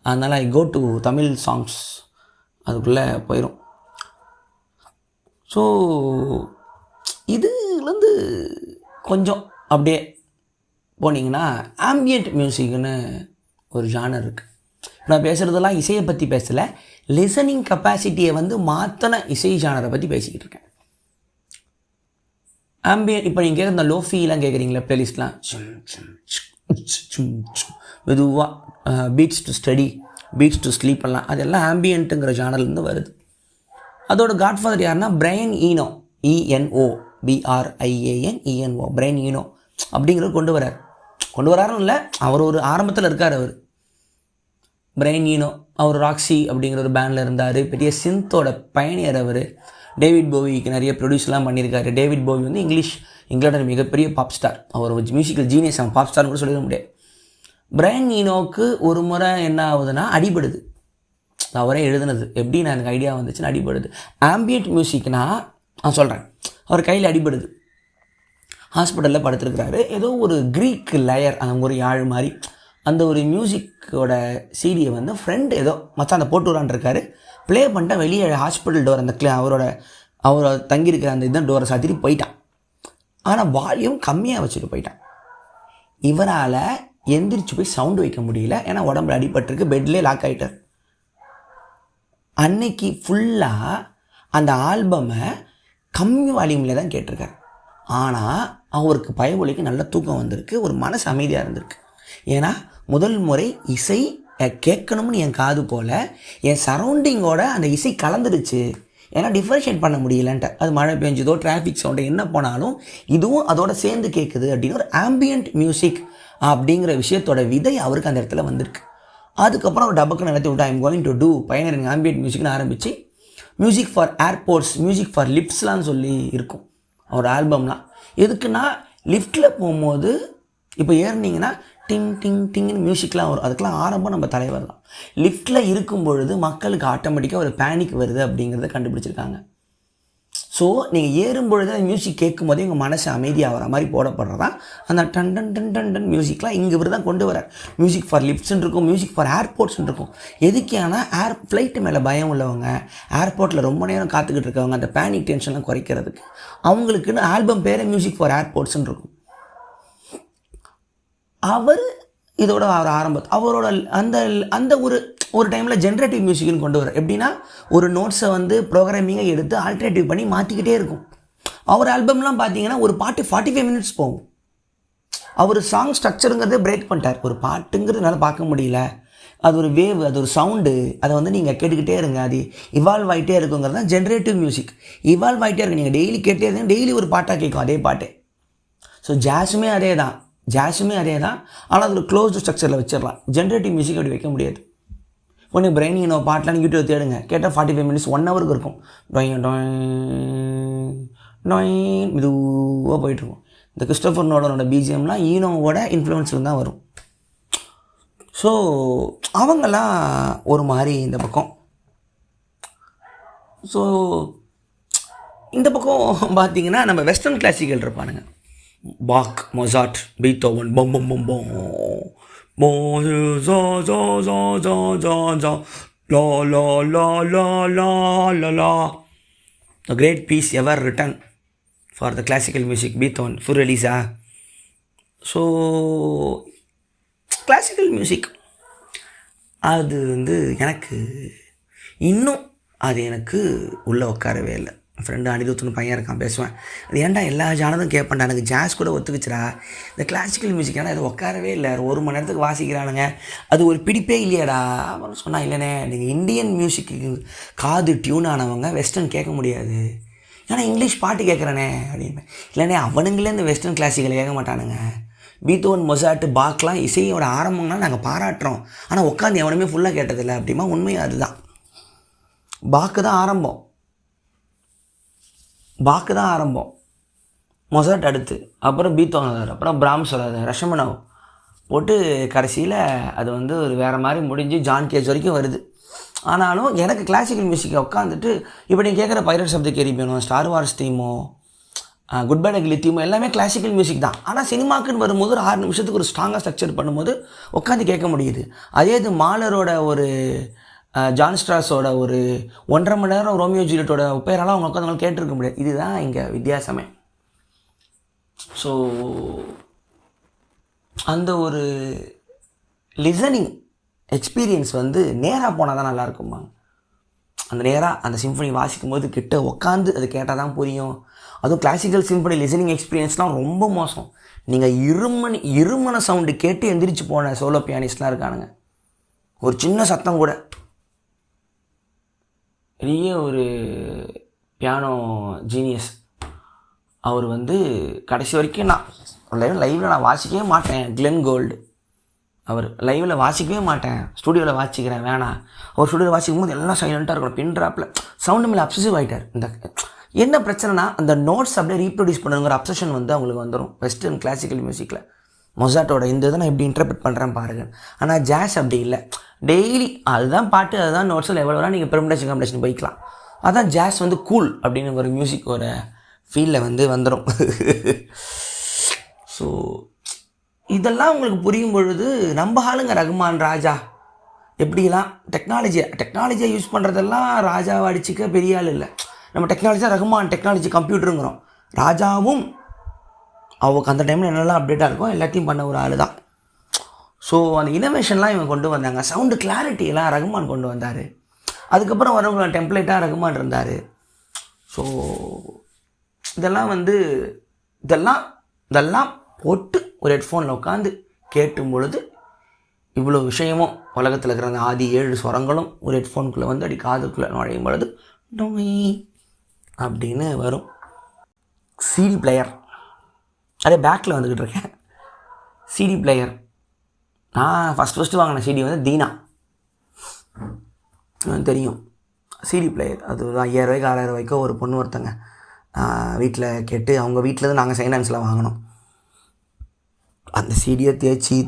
அதனால் ஐ கோ டு தமிழ் சாங்ஸ், அதுக்குள்ளே போயிடும். ஸோ இதுலேருந்து கொஞ்சம் அப்படியே போனீங்கன்னா ஆம்பியன்ட் மியூசிக்னு ஒரு ஜானர் இருக்குது. நான் பேசுகிறதெல்லாம் இசையை பற்றி பேசலை, லிசனிங் கெப்பாசிட்டியை வந்து மாற்றின இசை ஜானரை பற்றி பேசிக்கிட்டு இருக்கேன். ஆம்பியன்ட் இப்போ நீங்கள் கேட்குற இந்த லோஃபிலாம் கேட்குறீங்களா, ப்ளேலிஸ்ட்லாம் மெதுவாக beats to study, beats to sleep எல்லாம், அதெல்லாம் ஆம்பியன்ட்டுங்கிற ஜானர்லேருந்து வருது. அதோட காட்ஃபாதர் யாருன்னா Brian Eno, ENO BRIAN ENO, Brian Eno அப்படிங்கிறது கொண்டு வராரும் இல்லை, அவர் ஒரு ஆரம்பத்தில் இருக்கார். அவர் பிரையன் ஈனோ, அவர் ராக்ஸி அப்படிங்கிற ஒரு பேண்டில் இருந்தார், பெரிய சிந்தோட பயணியர். அவர் டேவிட் போவிக்கு நிறைய ப்ரொடியூஸ்லாம் பண்ணியிருக்காரு. டேவிட் போவி வந்து இங்கிலாண்டோட மிகப்பெரிய பாப் ஸ்டார், அவர் ஒரு மியூசிக்கல் ஜீனியஸ், அவன் பாப் ஸ்டார்னு கூட சொல்லிட முடியாது. பிரையன் ஈனோக்கு ஒரு முறை என்ன ஆகுதுன்னா அடிபடுது. அவரே எழுதுனது எப்படி நான் எனக்கு ஐடியா வந்துச்சுன்னா அடிபடுது. ஆம்பியன்ட் மியூசிக்னா நான் சொல்கிறேன், அவர் கையில் அடிபடுது, ஹாஸ்பிட்டலில் படுத்துருக்கிறாரு. ஏதோ ஒரு க்ரீக் லயர், அந்த ஒரு யாழ் மாதிரி அந்த ஒரு மியூசிக்கோட சீடியை வந்து ஃப்ரெண்டு ஏதோ மச்சான் அந்த போட்டு விளாண்டுருக்காரு, ப்ளே பண்ணிட்டா வெளியே ஹாஸ்பிட்டல் டோர் அந்த அவரோட தங்கியிருக்கிற அந்த இதான் டோரை சாத்திட்டு போயிட்டான். ஆனால் வால்யூம் கம்மியாக வச்சுட்டு போயிட்டான். இவரால் எந்திரிச்சு போய் சவுண்டு வைக்க முடியல, ஏன்னா உடம்புல அடிபட்டிருக்கு, பெட்லேயே லாக் ஆகிட்டார். அன்னைக்கு ஃபுல்லாக அந்த ஆல்பமை கம்மி வால்யூமில் தான் கேட்டிருக்காரு. ஆனால் அவருக்கு பயமொழிக்கு நல்ல தூக்கம் வந்திருக்கு, ஒரு மனசு அமைதியாக இருந்திருக்கு. ஏன்னா முதல் முறை இசை கேட்கணும்னு என் காது போல் என் சரௌண்டிங்கோட அந்த இசை கலந்துடுச்சு. ஏன்னா டிஃப்ரென்ஷியேட் பண்ண முடியலன்ட்டு, அது மழை பெஞ்சதோ டிராஃபிக் சவுண்டு என்ன போனாலும் இதுவும் அதோட சேர்ந்து கேட்குது அப்படின்னு ஒரு ஆம்பியன்ட் மியூசிக் அப்படிங்கிற விஷயத்தோட விதை அவருக்கு அந்த இடத்துல வந்திருக்கு. அதுக்கப்புறம் அவர் டபக்கு நடத்தி விட்டு I'm going to do pioneering ambient மியூசிக்னு ஆரம்பித்து music for airports, music for லிஃப்ட்ஸ்லாம் சொல்லி இருக்கும் அவர் ஆல்பம்லாம். எதுக்குன்னா லிஃப்ட்டில் போகும்போது இப்போ ஏறினீங்கன்னா டிங் டிங் டிங்னு மியூசிக்லாம் வரும், அதுக்கெலாம் ஆரம்பம் நம்ம தலைவர் தான். லிஃப்ட்டில் இருக்கும் பொழுது மக்களுக்கு ஆட்டோமேட்டிக்காக ஒரு பேனிக் வருது அப்படிங்கிறத கண்டுபிடிச்சிருக்காங்க. ஸோ நீங்கள் ஏறும் பொழுது அந்த மியூசிக் கேட்கும் போதே உங்கள் மனசு அமைதியாகிற மாதிரி போடப்படுறதான் அந்த டன் டன் டன் டன் டன் மியூசிக்லாம் இங்கே இவர் தான் கொண்டு வரார். மியூசிக் ஃபார் லிஃப்ட்ஸ்ன்னு இருக்கும், மியூசிக் ஃபார் ஏர்போர்ட்ஸ்ன்னு இருக்கும். எதுக்கான ஃப்ளைட்டு மேலே பயம் உள்ளவங்க, ஏர்போர்ட்டில் ரொம்ப நேரம் காத்துக்கிட்டு இருக்கவங்க, அந்த பேனிக் டென்ஷன்லாம் குறைக்கிறதுக்கு அவங்களுக்குன்னு ஆல்பம் பேரே மியூசிக் ஃபார் ஏர்போர்ட்ஸ்ன்னு இருக்கும். அவர் இதோட அவர் ஆரம்பத்து அவரோட அந்த அந்த ஒரு டைமில் ஜென்ரேட்டிவ் மியூசிக்னு கொண்டு வர, எப்படின்னா ஒரு நோட்ஸை வந்து ப்ரோக்ராமிங்கை எடுத்து ஆல்ட்ரேட்டிவ் பண்ணி மாற்றிக்கிட்டே இருக்கும். அவர் ஆல்பம்லாம் பார்த்தீங்கன்னா ஒரு பாட்டு 45 மினிட்ஸ் போகும். அவர் சாங் ஸ்ட்ரக்சருங்கிறதே பிரேக் பண்ணிட்டார். ஒரு பாட்டுங்கிறதுனால பார்க்க முடியல, அது ஒரு வேவ், அது ஒரு சவுண்டு, அதை வந்து நீங்கள் கேட்டுக்கிட்டே இருங்க, அது இவால்வ் ஆகிட்டே இருக்குங்கிறது தான் ஜென்ரேட்டிவ் மியூசிக். இவால்வ் ஆகிட்டே இருக்கு, நீங்கள் டெய்லி கேட்டே இருந்தீங்க, டெய்லி ஒரு பாட்டாக கேட்கும் அதே பாட்டு. ஸோ ஜாஸுமே அதே தான், ஆனால் அது ஒரு க்ளோஸ்டு ஸ்ட்ரக்சரில் வச்சிடலாம். ஜென்ரேட்டிவ் மியூசிக் அப்படி வைக்க முடியாது. ஒன்று பிரெயினினோ பாட்டெலாம் யூடியூப் தேடுங்க, கேட்டால் 45 minutes 1 hour இருக்கும். டொயின் மெதுவாக போயிட்டுருக்கும். இந்த கிறிஸ்டோஃபர் நோலனோட பிஜிஎம்லாம் ஈனோவோட இன்ஃப்ளூயன்ஸில் தான் வரும். ஸோ அவங்கெல்லாம் ஒரு மாதிரி இந்த பக்கம். ஸோ இந்த பக்கம் பார்த்தீங்கன்னா நம்ம வெஸ்டர்ன் கிளாசிக்கல் இருப்பானுங்க. பாக், மொசார்ட், பீத்தோவன், பொம் பொம் பொம் பொம் the great piece ever written for the classical music, Beethoven, full release. So classical music அது எனக்கு இன்னும் அது எனக்கு உள்ளே உட்காரவே இல்லை. ஃப்ரெண்டு அனிருத்னு பையன் இருக்கான், பேசுவேன். அது ஏன்டா எல்லா ஜானதும் கேட்பேன்டா, எனக்கு ஜாஸ் கூட ஒத்துக்குச்சுடா, இந்த கிளாசிக்கல் மியூசிக் ஏன்னா அது உட்காரவே இல்லை, 1 மணி நேரத்துக்கு வாசிக்கிறானுங்க, அது ஒரு பிடிப்பே இல்லையாடா அப்படின்னு சொன்னால், இல்லைண்ணே நீங்கள் இந்தியன் மியூசிக்கு காது டியூன் ஆனவங்க வெஸ்டர்ன் கேட்க முடியாது, ஏன்னா இங்கிலீஷ் பாட்டு கேட்குறேனே அப்படின்னு. இல்லைண்ணே அவனுங்களே இந்த வெஸ்டர்ன் கிளாசிக்கல் கேட்க மாட்டானுங்க. பீத்தோவன், மொசார்ட், பாக்லாம் இசையோட ஆரம்பம்னா நாங்கள் பாராட்டுறோம், ஆனால் உட்காந்து எவனுமே ஃபுல்லாக கேட்டதில்லை அப்படிமா. உண்மையும் அதுதான். பாக்கு தான் ஆரம்பம், மொசார்ட் அடுத்து, அப்புறம் பீத்தோவன் வராது, அப்புறம் பிராம்ஸ் வராது, ரஷமனோவ் போட்டு கடைசியில் அது ஒரு வேறு மாதிரி முடிஞ்சு ஜான் கேஜ் வரைக்கும் வருது. ஆனாலும் எனக்கு கிளாசிக்கல் மியூசிக்கை உட்காந்துட்டு இப்போ நீங்கள் கேட்குற பைரட்ஸ் ஆஃப் தி கேரிபியனோ, ஸ்டார் வார்ஸ் தீமோ, குட் பை டக் லித்தியமோ எல்லாமே கிளாசிக்கல் மியூசிக் தான். ஆனால் சினிமாக்குன்னு வரும்போது ஒரு 6 நிமிஷத்துக்கு ஒரு ஸ்ட்ராங்காக ஸ்ட்ரக்சர் பண்ணும்போது உட்காந்து கேட்க முடியுது. அதே இது மாலரோட ஒரு ஜான் ஸ்ட்ராஸோட ஒரு 1.5 மணி நேரம் ரோமியோ ஜூலியட்டோட பேரெல்லாம் அவங்க உட்காந்து கேட்டிருக்க முடியாது. இதுதான் இங்கே வித்தியாசமே. ஸோ அந்த ஒரு லிசனிங் எக்ஸ்பீரியன்ஸ் நேராக போனால் தான் நல்லாயிருக்குமா. அந்த நேராக அந்த சிம்ஃபனி வாசிக்கும் போது கிட்ட உட்காந்து அது கேட்டால் தான் புரியும். அதுவும் கிளாசிக்கல் சிம்ஃபனி லிசனிங் எக்ஸ்பீரியன்ஸ்லாம் ரொம்ப மோசம். நீங்கள் இருமன சவுண்டு கேட்டு எந்திரிச்சு போன சோலோ பியானிஸ்ட்லாம் இருக்கானுங்க. ஒரு சின்ன சத்தம் கூட, பெரிய ஒரு பியானோ ஜீனியஸ் அவர் கடைசி வரைக்கும் நான் லைவில் நான் வாசிக்கவே மாட்டேன். கிளென் கோல்டு அவர் லைவில் வாசிக்கவே மாட்டேன், ஸ்டூடியோவில் வாசிக்கிறேன் வேணாம். அவர் ஸ்டூடியோவில் வாசிக்கும் போது எல்லாம் சைலண்ட்டாக இருக்கணும். பின் ட்ராப்பில் சவுண்டு மேலே அப்சசிவ் ஆகிட்டார். இந்த என்ன பிரச்சனைனா அந்த நோட்ஸ் அப்படியே ரீப்ரொடியூஸ் பண்ணுங்கிற அப்சஷன் அவங்களுக்கு வந்துடும் வெஸ்டர்ன் கிளாசிக்கல் மியூசிக்கில். மொசார்ட்டோட இந்த இதை நான் எப்படி இன்டர்பிரட் பண்ணுறேன் பாருங்கள். ஆனால் ஜாஸ் அப்படி இல்லை. டெய்லி அதுதான் பாட்டு, அதுதான் நோட்ஸில் எவ்வளோ வேணால் நீங்கள் பெர்முடேஷன் காம்பினேஷன் போய்க்கலாம். அதான் ஜாஸ் கூல் அப்படின்னு ஒரு மியூசிக் ஒரு ஃபீலில் வந்துடும். ஸோ இதெல்லாம் உங்களுக்கு புரியும் பொழுது நம்ம ஆளுங்க ரகுமான், ராஜா எப்படிலாம் டெக்னாலஜியை யூஸ் பண்ணுறதெல்லாம் ராஜாவை அடிச்சிக்க பெரிய ஆள் இல்லை. நம்ம டெக்னாலஜியாக ரகுமான், டெக்னாலஜி கம்ப்யூட்டருங்கிறோம். ராஜாவும் அவங்க அந்த டைமில் என்னெல்லாம் அப்டேட்டாக இருக்கும் எல்லாத்தையும் பண்ண ஒரு ஆள் தான். ஸோ அந்த இனோவேஷன்லாம் இவங்க கொண்டு வந்தாங்க. சவுண்டு கிளாரிட்டியெல்லாம் ரகுமான் கொண்டு வந்தார். அதுக்கப்புறம் வரவங்க டெம்ப்ளேட்டாக ரகுமான் இருந்தார். ஸோ இதெல்லாம் போட்டு ஒரு ஹெட்ஃபோனில் உட்காந்து கேட்டும் பொழுது இவ்வளோ விஷயமும் உலகத்தில் இருக்கிற அந்த ஆதி 7 ஸ்வரங்களும் ஒரு ஹெட்ஃபோனுக்குள்ளே அடி காதுக்குள்ளே நுழையும் பொழுது அப்படின்னு வரும். சிடி பிளேயர் அதே பேக்கில் வந்துக்கிட்டு இருக்கேன். சிடி பிளேயர் நான் ஃபஸ்ட்டு வாங்கின சிடி தீனா தெரியும். சிடி பிளேயர் அது 5000 ரூபாய்க்கு 6000 ரூபாய்க்கோ ஒரு பொண்ணு ஒருத்தங்க வீட்டில் கேட்டு அவங்க வீட்டில் நாங்கள் சைனான்ஸில் வாங்கினோம். அந்த சிடியை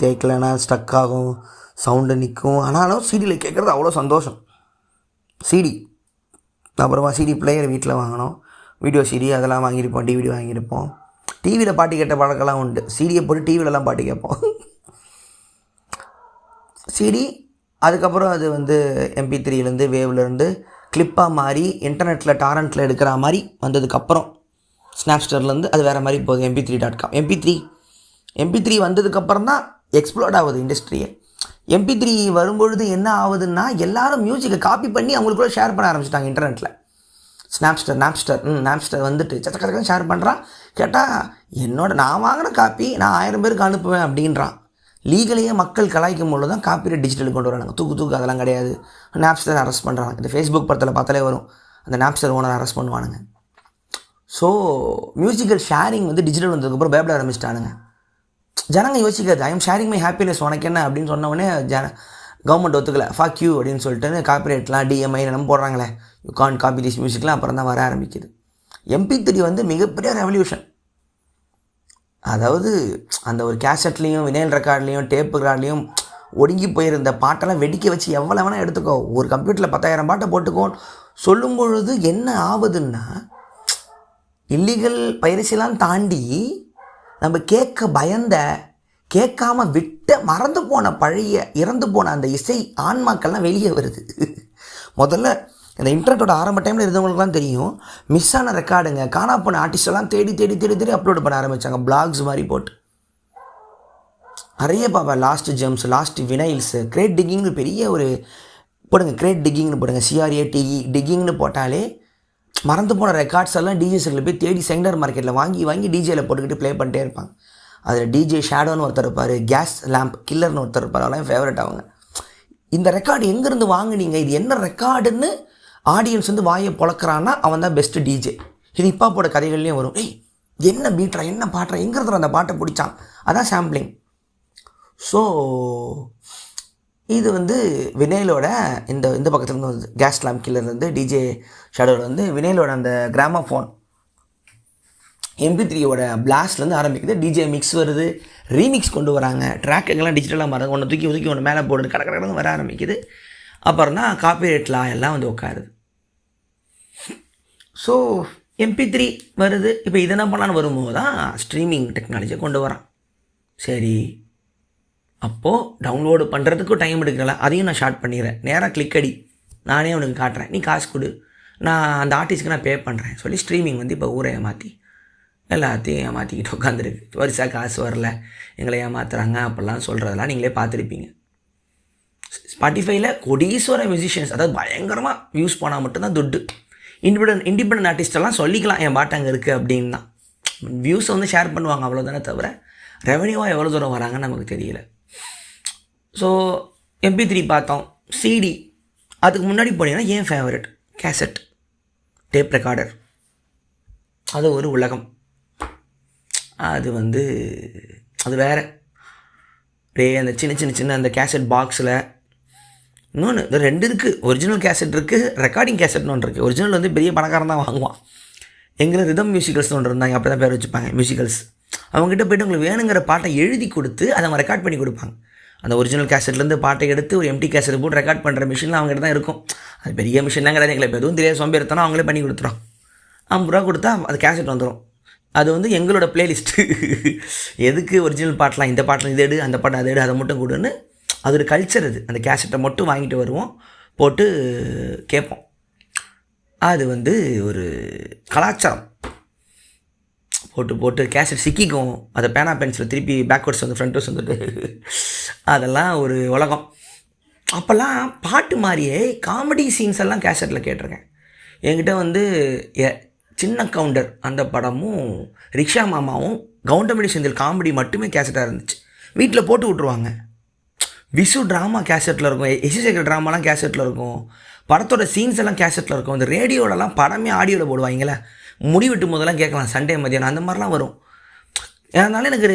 தேய்க்கலைன்னா ஸ்டக் ஆகும், சவுண்டு நிற்கும். ஆனாலும் சிடியில் கேட்குறது அவ்வளோ சந்தோஷம். சிடி அப்புறமா சிடி பிளேயர் வீட்டில் வாங்கினோம். வீடியோ சிடி அதெல்லாம் வாங்கியிருப்போம், டிவிடி வாங்கியிருப்போம். டிவியில் பாட்டு கேட்ட பழக்கெல்லாம் உண்டு. சிடியை போட்டு டிவிலலாம் பாட்டு கேட்போம். சிடி அதுக்கப்புறம் அது MP3லேருந்து வேவ்லேருந்து கிளிப்பாக மாறி இன்டர்நெட்டில் டாரண்ட்டில் எடுக்கிற மாதிரி வந்ததுக்கப்புறம் ஸ்னாப்ஸ்டர்லேருந்து அது வேறு மாதிரி போகுது. mp3.com MP3 வந்ததுக்கப்புறம் தான் எக்ஸ்ப்ளோர்ட் ஆகுது இண்டஸ்ட்ரியை. MP3 வரும்பொழுது என்ன ஆகுதுன்னா எல்லாரும் மியூசிக்கை காப்பி பண்ணி அவங்களுக்குள்ள ஷேர் பண்ண ஆரம்பிச்சிட்டாங்க இன்டர்நெட்டில். நாப்ஸ்டர் வந்துட்டு சச்சக்கச்சக்கன்னு ஷேர் பண்ணுறான். கேட்டால் நான் வாங்கின காப்பி நான் 1000 பேருக்கு அனுப்புவேன் அப்படின்றான். லீகலையே மக்கள் கலாய்க்கும் பொழுது தான் காப்பிரைட் டிஜிட்டல் கொண்டு வராங்க. தூக்கு அதெல்லாம் கிடையாது. நாப்ஸ்டர் அரெஸ்ட் பண்ணுறாங்க. இந்த ஃபேஸ்புக் படத்தில் பார்த்தாலே வரும், அந்த நாப்ஸ்டர் ஓனர் அரெஸ்ட் பண்ணுவானுங்க. ஸோ மியூசிக்கல் ஷேரிங் வந்து டிஜிட்டல் வந்ததுக்கப்புறம் பயப்பட ஆரம்பிச்சிட்டானுங்க. ஜனங்க யோசிக்காது, I am sharing my happiness உனக்கு என்ன அப்படின்னு சொன்னவொடனே கவர்மெண்ட் ஒத்துக்கலை, ஃபாக் யூ அப்படின்னு சொல்லிட்டு காப்பிரைட்லாம் டிஎம்ஐ நம்ம போடுறாங்களே, யூ கான் காப்பி திஸ் மியூசிக்லாம் அப்புறம் தான் வர ஆரம்பிக்குது. MP3 வந்து மிகப்பெரிய ரெவல்யூஷன். அதாவது அந்த ஒரு கேசட்லேயும் வினைல் ரெக்கார்ட்லேயும் டேப் ரெக்கார்ட்லேயும் ஒடுங்கி போயிருந்த பாட்டெல்லாம் வெடிக்க வச்சு எவ்வளோ வேணால் எடுத்துக்கோ, ஒரு கம்ப்யூட்டரில் 10,000 பாட்டை போட்டுக்கோன்னு சொல்லும் பொழுது என்ன ஆகுதுன்னா, இல்லீகல் பைரசிலாம் தாண்டி நம்ம கேட்காம விட்ட மறந்து போன பழைய இறந்து போன அந்த இசை ஆன்மாக்கள்லாம் வெளியே வருது. முதல்ல இந்த இன்டர்நெட்டோட ஆரம்ப டைமில் இருந்தவங்களுக்குலாம் தெரியும், மிஸ் ஆன ரெக்கார்டுங்க, காணா போன ஆர்டிஸ்டெல்லாம் தேடி அப்லோடு பண்ண ஆரம்பித்தாங்க, பிளாக்ஸ் மாதிரி போட்டு. நிறைய பார்ப்பேன், லாஸ்ட் ஜெம்ஸ், லாஸ்ட் வினைல்ஸு, கிரேட் டிக்கிங்னு பெரிய ஒரு போடுங்க, கிரேட் டிக்கிங்னு போடுங்க, CRATE டிக்கிங்னு போட்டாலே மறந்து போன ரெக்கார்ட்ஸ் எல்லாம் டிஜேஸில் போய் தேடி செகண்டரி மார்க்கெட்டில் வாங்கி டிஜேயில் போட்டுக்கிட்டு ப்ளே பண்ணிட்டே இருப்பாங்க. அதில் DJ ஷேடோன்னு ஒருத்தர் இருப்பார், கேஸ் லேம்ப் கில்லர்னு ஒருத்தர் இருப்பார், அதெல்லாம் ஃபேவரட் ஆகுங்க. இந்த ரெக்கார்டு எங்கேருந்து வாங்குனீங்க, இது என்ன ரெக்கார்டுன்னு ஆடியன்ஸ் வந்து வாயை பொழக்கிறான்னா அவன் தான் பெஸ்ட்டு DJ. இது ஹிப்பாப்போட கதைகள்லேயும் வரும், ஏய் என்ன பீட்ரா என்ன பாட்டுறா எங்கிறதுல அந்த பாட்டை பிடிச்சான், அதான் சாம்பிளிங். ஸோ இது வந்து வினைலோட இந்த பக்கத்துலேருந்து வருது, கேஸ் லேம்ப் கில்லர்லேருந்து DJ ஷேடோவில் வந்து வினைலோட அந்த கிராமஃபோன் MP3யோட பிளாஸ்ட்லேருந்து ஆரம்பிக்குது. DJ மிக்ஸ் வருது, ரீமிக்ஸ் கொண்டு வராங்க, ட்ராக்குங்கெல்லாம் டிஜிட்டலாக மாறுது, ஒன்று தூக்கி ஒன்று மேலே போடுறது கடற்கடன்னு வர ஆரம்பிக்குது. அப்புறம் தான் காப்பிரைட் லா எல்லாம் வந்து உட்காருது. ஸோ MP3 வருது. இப்போ இது என்ன பண்ணலான்னு வரும்போது தான் ஸ்ட்ரீமிங் டெக்னாலஜியை கொண்டு வரான். சரி, அப்போது டவுன்லோடு பண்ணுறதுக்கும் டைம் எடுக்கல, அதையும் நான் ஷார்ட் பண்ணிடுறேன், நேராக கிளிக் அடி, நானே உனக்கு காட்டுறேன், நீ காசு கொடு, நான் அந்த ஆர்டிஸ்ட்டுக்கு நான் பே பண்ணுறேன் சொல்லி ஸ்ட்ரீமிங் வந்து இப்போ ஊரை ஏமாற்றி எல்லாத்தையும் ஏமாற்றிக்கிட்டு உட்காந்துருக்கு. வரிசா காசு வரல, எங்களை ஏமாத்துறாங்க அப்படிலாம் சொல்கிறதெல்லாம் நீங்களே பார்த்துருப்பீங்க. ஸ்பாட்டிஃபைல கொடீஸ்வர மியூசிஷியன்ஸ், அதாவது பயங்கரமாக வியூஸ் போனால் மட்டும்தான் துட்டு. இண்டிபெண்டன்ட் ஆர்டிஸ்டெல்லாம் சொல்லிக்கலாம் என் பாட்டு அங்கே இருக்குது அப்படின்னு தான், வியூஸை வந்து ஷேர் பண்ணுவாங்க அவ்வளோதானே தவிர ரெவன்யூவாக எவ்வளோ தூரம் வராங்கன்னு நமக்கு தெரியல. ஸோ MP3 பார்த்தோம், CD, அதுக்கு முன்னாடி போனீங்கன்னா என் ஃபேவரட் கேசட் டேப் ரெக்கார்டர். அது ஒரு உலகம், அது வந்து அது வேறு. அந்த சின்ன அந்த கேசட் பாக்ஸில் இன்னொன்று இந்த 2 இருக்குது, ஒரிஜினல் கேசட் இருக்குது, ரெக்கார்டிங் கேசட்னு ஒன்று இருக்குது. ஒரிஜினல் வந்து பெரிய பணக்காரன் தான் வாங்குவான். எங்களை ரிதம் மியூசிக்கல்ஸ்னு ஒன்று இருந்தாங்க, அப்படி தான் பேர் வச்சுப்பாங்க மியூசிக்கல்ஸ். அவங்ககிட்ட போய்ட்டு உங்களுக்கு வேணுங்கிற பாட்டை எழுதி கொடுத்து அதை அவங்க ரெக்கார்ட் பண்ணி கொடுப்பாங்க. அந்த ஒரிஜினல் கேசட்லேருந்து பாட்டை எடுத்து ஒரு எம்டி கேசட் போட்டு ரெக்கார்ட் பண்ணுற மிஷின்லாம் அவங்ககிட்ட தான் இருக்கும். அது பெரிய மிஷின்லாம் கிடையாது, எங்களை இப்போ எதுவும் தெரியாது, சோம்பேறித்தனம், அவங்களே பண்ணி கொடுத்துரும். 50 ரூபா கொடுத்தா அது கேசட் வந்துடும். அது வந்து எங்களோட ப்ளேலிஸ்ட்டு. எதுக்கு ஒரிஜினல் பாட்டெலாம், இந்த பாட்டில் இது எடு, அந்த பாட்டை அதை எடு, அதை மட்டும் கொடுன்னு, அது ஒரு கல்ச்சர். அது அந்த கேசட்டை மட்டும் வாங்கிட்டு வருவோம், போட்டு கேட்போம். அது வந்து ஒரு கலாச்சாரம். போட்டு கேசட் சிக்கிக்கும், அதை பேனா பென்சில் திருப்பி பேக்வர்ட்ஸ் வந்து ஃப்ரண்ட்வர்ஸ் வந்துட்டு அதெல்லாம் ஒரு உலகம். அப்போல்லாம் பாட்டு மாதிரியே காமெடி சீன்ஸ் எல்லாம் கேசட்டில் கேட்டிருக்கேன். என்கிட்ட வந்து சின்ன கவுண்டர் அந்த படமும் ரிக்ஷா மாமாவும் கவுண்டமணி செந்தில் காமெடி மட்டுமே கேசட்டாக இருந்துச்சு. வீட்டில் போட்டு விட்ருவாங்க. விசு ட்ராமா கேசட்டில் இருக்கும், எஸ்எஸ்ஏ ட்ராமாலாம் கேசட்டில் இருக்கும், படத்தோட சீன்ஸ் எல்லாம் கேசட்டில் இருக்கும். இந்த ரேடியோலலாம் படமே ஆடியோவில் போடுவாங்களே, முடிவிட்டு போதெல்லாம் கேட்கலாம் சண்டே மதியானம், அந்த மாதிரிலாம் வரும். அதனால எனக்கு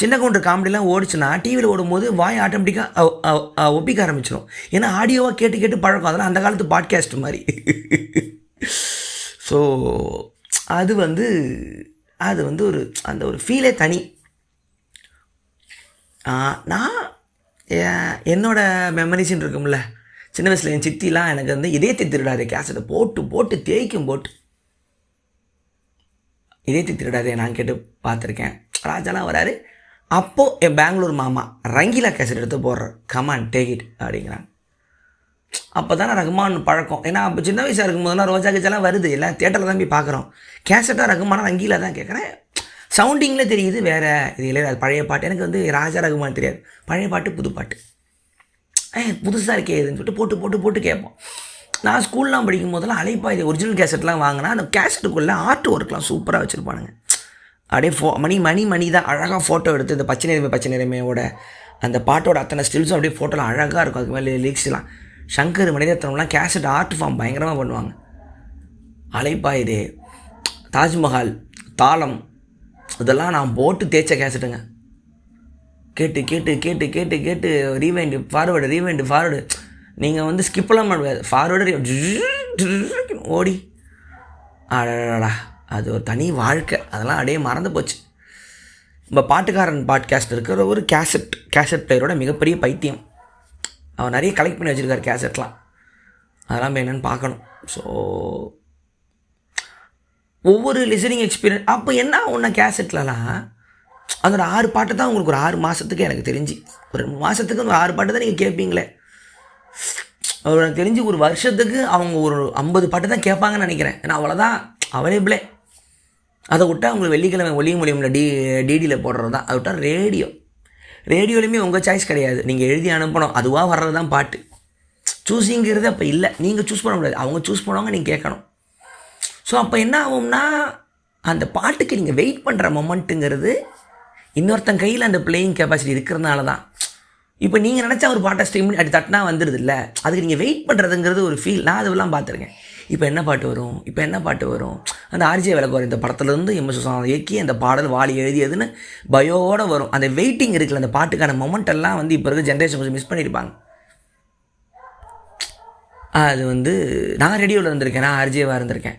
சின்ன கவுண்டர் காமெடிலாம் ஓடிச்சுன்னா டிவியில் ஓடும்போது வாய் ஆட்டோமேட்டிக்காக ஒப்பிக்க ஆரம்பிச்சிடும். ஏன்னா ஆடியோவாக கேட்டு பழக்கம், அதெல்லாம் அந்த காலத்து பாட்காஸ்ட் மாதிரி. ஸோ அது வந்து ஒரு அந்த ஒரு ஃபீலே தனி. நான் என்னோடய மெமரிஸ்ன்னு இருக்கும்ல, சின்ன வயசில் என் சித்திலாம் எனக்கு வந்து இதயத்தை திருடாதே கேசட்டை போட்டு தேய்க்கும், இதயத்தை திருடாதே நான் கேட்டு பார்த்துருக்கேன். ராஜாலாம் வராரு, அப்போது என் பெங்களூர் மாமா ரங்கீலா கேசட் எடுத்து போடுறார், கமான் டேக் இட் அப்படிங்கிறாங்க. அப்போ தானே ரகுமான் பழக்கம். ஏன்னா அப்போ சின்ன வயசாக இருக்கும்போதெல்லாம் ரோஜா கீஜெல்லாம் வருது, எல்லாம் தேட்டரில் தான் போய் பார்க்குறோம். கேசட்டாக ரகுமானா ரங்கீலா தான் கேட்குறேன். சவுண்டிங்கில் தெரியுது வேறு, இது இல்லை அது பழைய பாட்டு. எனக்கு வந்து ராஜா ரகுமான் தெரியாது, பழைய பாட்டு புது பாட்டு, புதுசாக இருக்கே இதுன்னு சொல்லிட்டு போட்டு கேட்போம். நான் ஸ்கூல்லாம் படிக்கும் போதெல்லாம் அலைப்பாயுதே ஒரிஜினல் கேசட்லாம் வாங்கினா அந்த கேசட்டுக்குள்ளே ஆர்ட் ஒர்க்லாம் சூப்பராக வச்சுருப்பானுங்க. அப்படியே மணி தான் அழகாக ஃபோட்டோ எடுத்து இந்த பச்சை நிறமையோட அந்த பாட்டோட அத்தனை ஸ்டில்ஸும் அப்படியே ஃபோட்டோலாம் அழகாக இருக்கும். அதுக்கு மேலே லிரிக்ஸ்லாம் சங்கர் மணிரத்னம்லாம் கேசட் ஆர்ட் ஃபார்ம் பயங்கரமாக பண்ணுவாங்க. அலைப்பாயுதே தாஜ்மஹால், தாளம், இதெல்லாம் நான் போட்டு தேய்ச்ச கேசட்டுங்க. கேட்டு கேட்டு கேட்டு கேட்டு கேட்டு ரீவைண்டு ஃபார்வேர்டு நீங்கள் வந்து ஸ்கிப்பெல்லாம் பண்ண முடியாது. ஃபார்வேர்டு ஓடி அடடா, அது ஒரு தனி வாழ்க்கை. அதெல்லாம் அப்படியே மறந்து போச்சு. இப்போ பாட்டுக்காரன் பாட்காஸ்ட் இருக்கிற ஒரு கேசட் பிளேயரோட மிகப்பெரிய பைத்தியம். அவர் நிறைய கலெக்ட் பண்ணி வச்சுருக்கார் கேசட்லாம். அதெல்லாம் இப்போ என்னென்னு பார்க்கணும். ஸோ ஒவ்வொரு லிசனிங் எக்ஸ்பீரியன்ஸ் அப்போ என்ன ஒன்றா கேசட்லலாம் அதோட 6 பாட்டு தான் உங்களுக்கு ஒரு 6 மாதத்துக்கு எனக்கு தெரிஞ்சு ஒரு 2 மாதத்துக்கு ஒரு 6 பாட்டு தான் நீங்கள் கேட்பீங்களே. எனக்கு தெரிஞ்சு ஒரு வருஷத்துக்கு அவங்க ஒரு 50 பாட்டு தான் கேட்பாங்கன்னு நினைக்கிறேன். ஏன்னா அவ்வளோதான் அவைலபிளே. அதை விட்டால் உங்களுக்கு வெள்ளிக்கிழமை ஒளியும் மொழியும்ல டிடியில் போடுறது தான். அதை விட்டால் ரேடியோலையுமே உங்கள் சாய்ஸ் கிடையாது. நீங்கள் எழுதி அனுப்பணும், அதுவாக வர்றது தான் பாட்டு. சூஸிங்கிறது அப்போ இல்லை, நீங்கள் சூஸ் பண்ண முடியாது, அவங்க சூஸ் பண்ணுவாங்க, நீங்கள் கேட்கணும். ஸோ அப்போ என்ன ஆகும்னா அந்த பாட்டுக்கு நீங்கள் வெயிட் பண்ணுற மொமெண்ட்டுங்கிறது இன்னொருத்தன் கையில் அந்த பிளேயிங் கெப்பாசிட்டி இருக்கிறதுனால தான். இப்போ நீங்கள் நினச்சா ஒரு பாட்டை ஸ்ட்ரீம் பண்ணி அப்படி தட்டினா வந்துடுது இல்லை, அதுக்கு நீங்கள் வெயிட் பண்ணுறதுங்கிறது ஒரு ஃபீல். நான் அதெல்லாம் பார்த்துருக்கேன். இப்போ என்ன பாட்டு வரும் அந்த ஆர்ஜே விளக்குவார் இந்த படத்துலேருந்து எம்எஸ் சுசாந்த் இயக்கி அந்த பாடல் வாலி எழுதியதுன்னு பயோவோடு வரும். அந்த வெயிட்டிங் இருக்குல்ல, அந்த பாட்டுக்கான மொமெண்ட் எல்லாம் வந்து இப்போ இருக்க ஜென்ரேஷன் கொஞ்சம் மிஸ் பண்ணியிருப்பாங்க. அது வந்து நான் ரேடியோவில் இருந்திருக்கேன், நான் ஆர்ஜேவாக இருந்திருக்கேன்.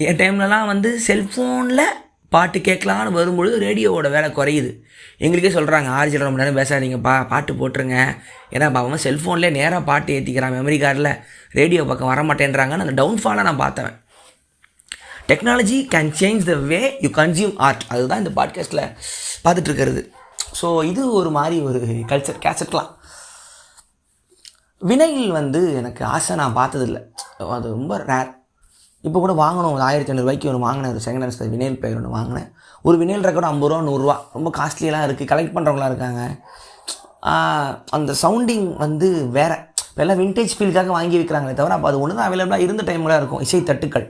என் டைம்லலாம் வந்து செல்ஃபோனில் பாட்டு கேட்கலான்னு வரும்பொழுது ரேடியோவோட வேலை குறையுது. எங்களுக்கே சொல்கிறாங்க, ஆர்ஜியில் ரொம்ப நேரம் பேசாதீங்கப்பா, பாட்டு போட்டுருங்க. ஏன்னா அவன் செல்ஃபோன்லேயே நேராக பாட்டு ஏற்றிக்கிறான் மெமரி கார்டில், ரேடியோ பக்கம் வர மாட்டேன்றாங்கன்னு அந்த டவுன்ஃபாலாக நான் பார்த்தேன். Technology can change the way you consume art. அதுதான் இந்த பாட்காஸ்ட்டில் பார்த்துட்ருக்கிறது. ஸோ இது ஒரு மாதிரி ஒரு கல்ச்சர். கேசட்லாம் வினைல் வந்து எனக்கு ஆசை, நான் பார்த்ததில்லை, அது ரொம்ப ரேர். இப்போ கூட வாங்கணும், 1500 ஒன்று வாங்கினேன். ஒரு செகண்ட் ஹேண்ட்ஸ் வினைல் பிளேயர் ஒன்று வாங்கினேன். ஒரு வினைல் ரெக்கார்டு 50 ரூபா 100 ரூபா, ரொம்ப காஸ்ட்லியெல்லாம் இருக்குது. கலெக்ட் பண்ணுறவங்களாம் இருக்காங்க. அந்த சவுண்டிங் வந்து வேறு. இப்போ எல்லாம் விண்டேஜ் ஃபீல்டுக்காக வாங்கி வைக்கிறாங்களே தவிர அப்போ அது ஒன்று தான் அவைலபிளாக இருந்த டைமில் இருக்கும். இசை தட்டுக்கள்,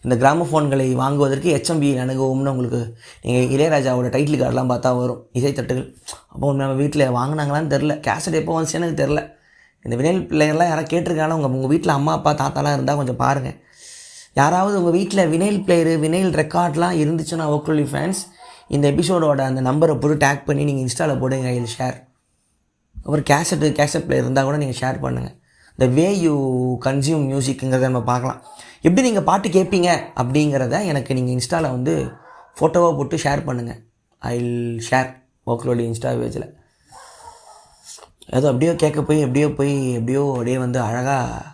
இந்த கிராமஃபோன்களை வாங்குவதற்கு HMB அணுகுவோம்னு உங்களுக்கு நீங்கள் இளையராஜாவோட டைட்டில் கார்டெலாம் பார்த்தா வரும் இசை தட்டுகள். அப்போ நம்ம வீட்டில் வாங்கினாங்களான்னு தெரில, கேசட் எப்போ வந்துச்சு எனக்கு தெரில. இந்த வினைல் பிளேயர்லாம் யாராவது கேட்டிருக்காங்க, உங்கள் வீட்டில் அம்மா அப்பா தாத்தாலாம் இருந்தால் கொஞ்சம் பாருங்கள். யாராவது உங்கள் வீட்டில் வினைல் பிளேயரு வினைல் ரெக்கார்ட்லாம் இருந்துச்சுன்னா ஓக்லி ஃபேன்ஸ், இந்த எபிசோடோட அந்த நம்பரை போட்டு டேக் பண்ணி நீங்கள் இன்ஸ்டாவில் போடுங்க, ஐ வில் ஷேர். அப்புறம் கேசட் பிளேயர் இருந்தால் கூட நீங்கள் ஷேர் பண்ணுங்கள். த வே யூ கன்சியூம் மியூசிக்குங்கிறத நம்ம பார்க்கலாம். எப்படி நீங்கள் பாட்டு கேட்பீங்க அப்படிங்கிறத எனக்கு நீங்கள் இன்ஸ்டாவில் வந்து ஃபோட்டோவாக போட்டு ஷேர் பண்ணுங்கள். ஐ வில் ஷேர் ஓக்லோடி இன்ஸ்டா பேஜில். ஏதோ அப்படியே வந்து அழகாக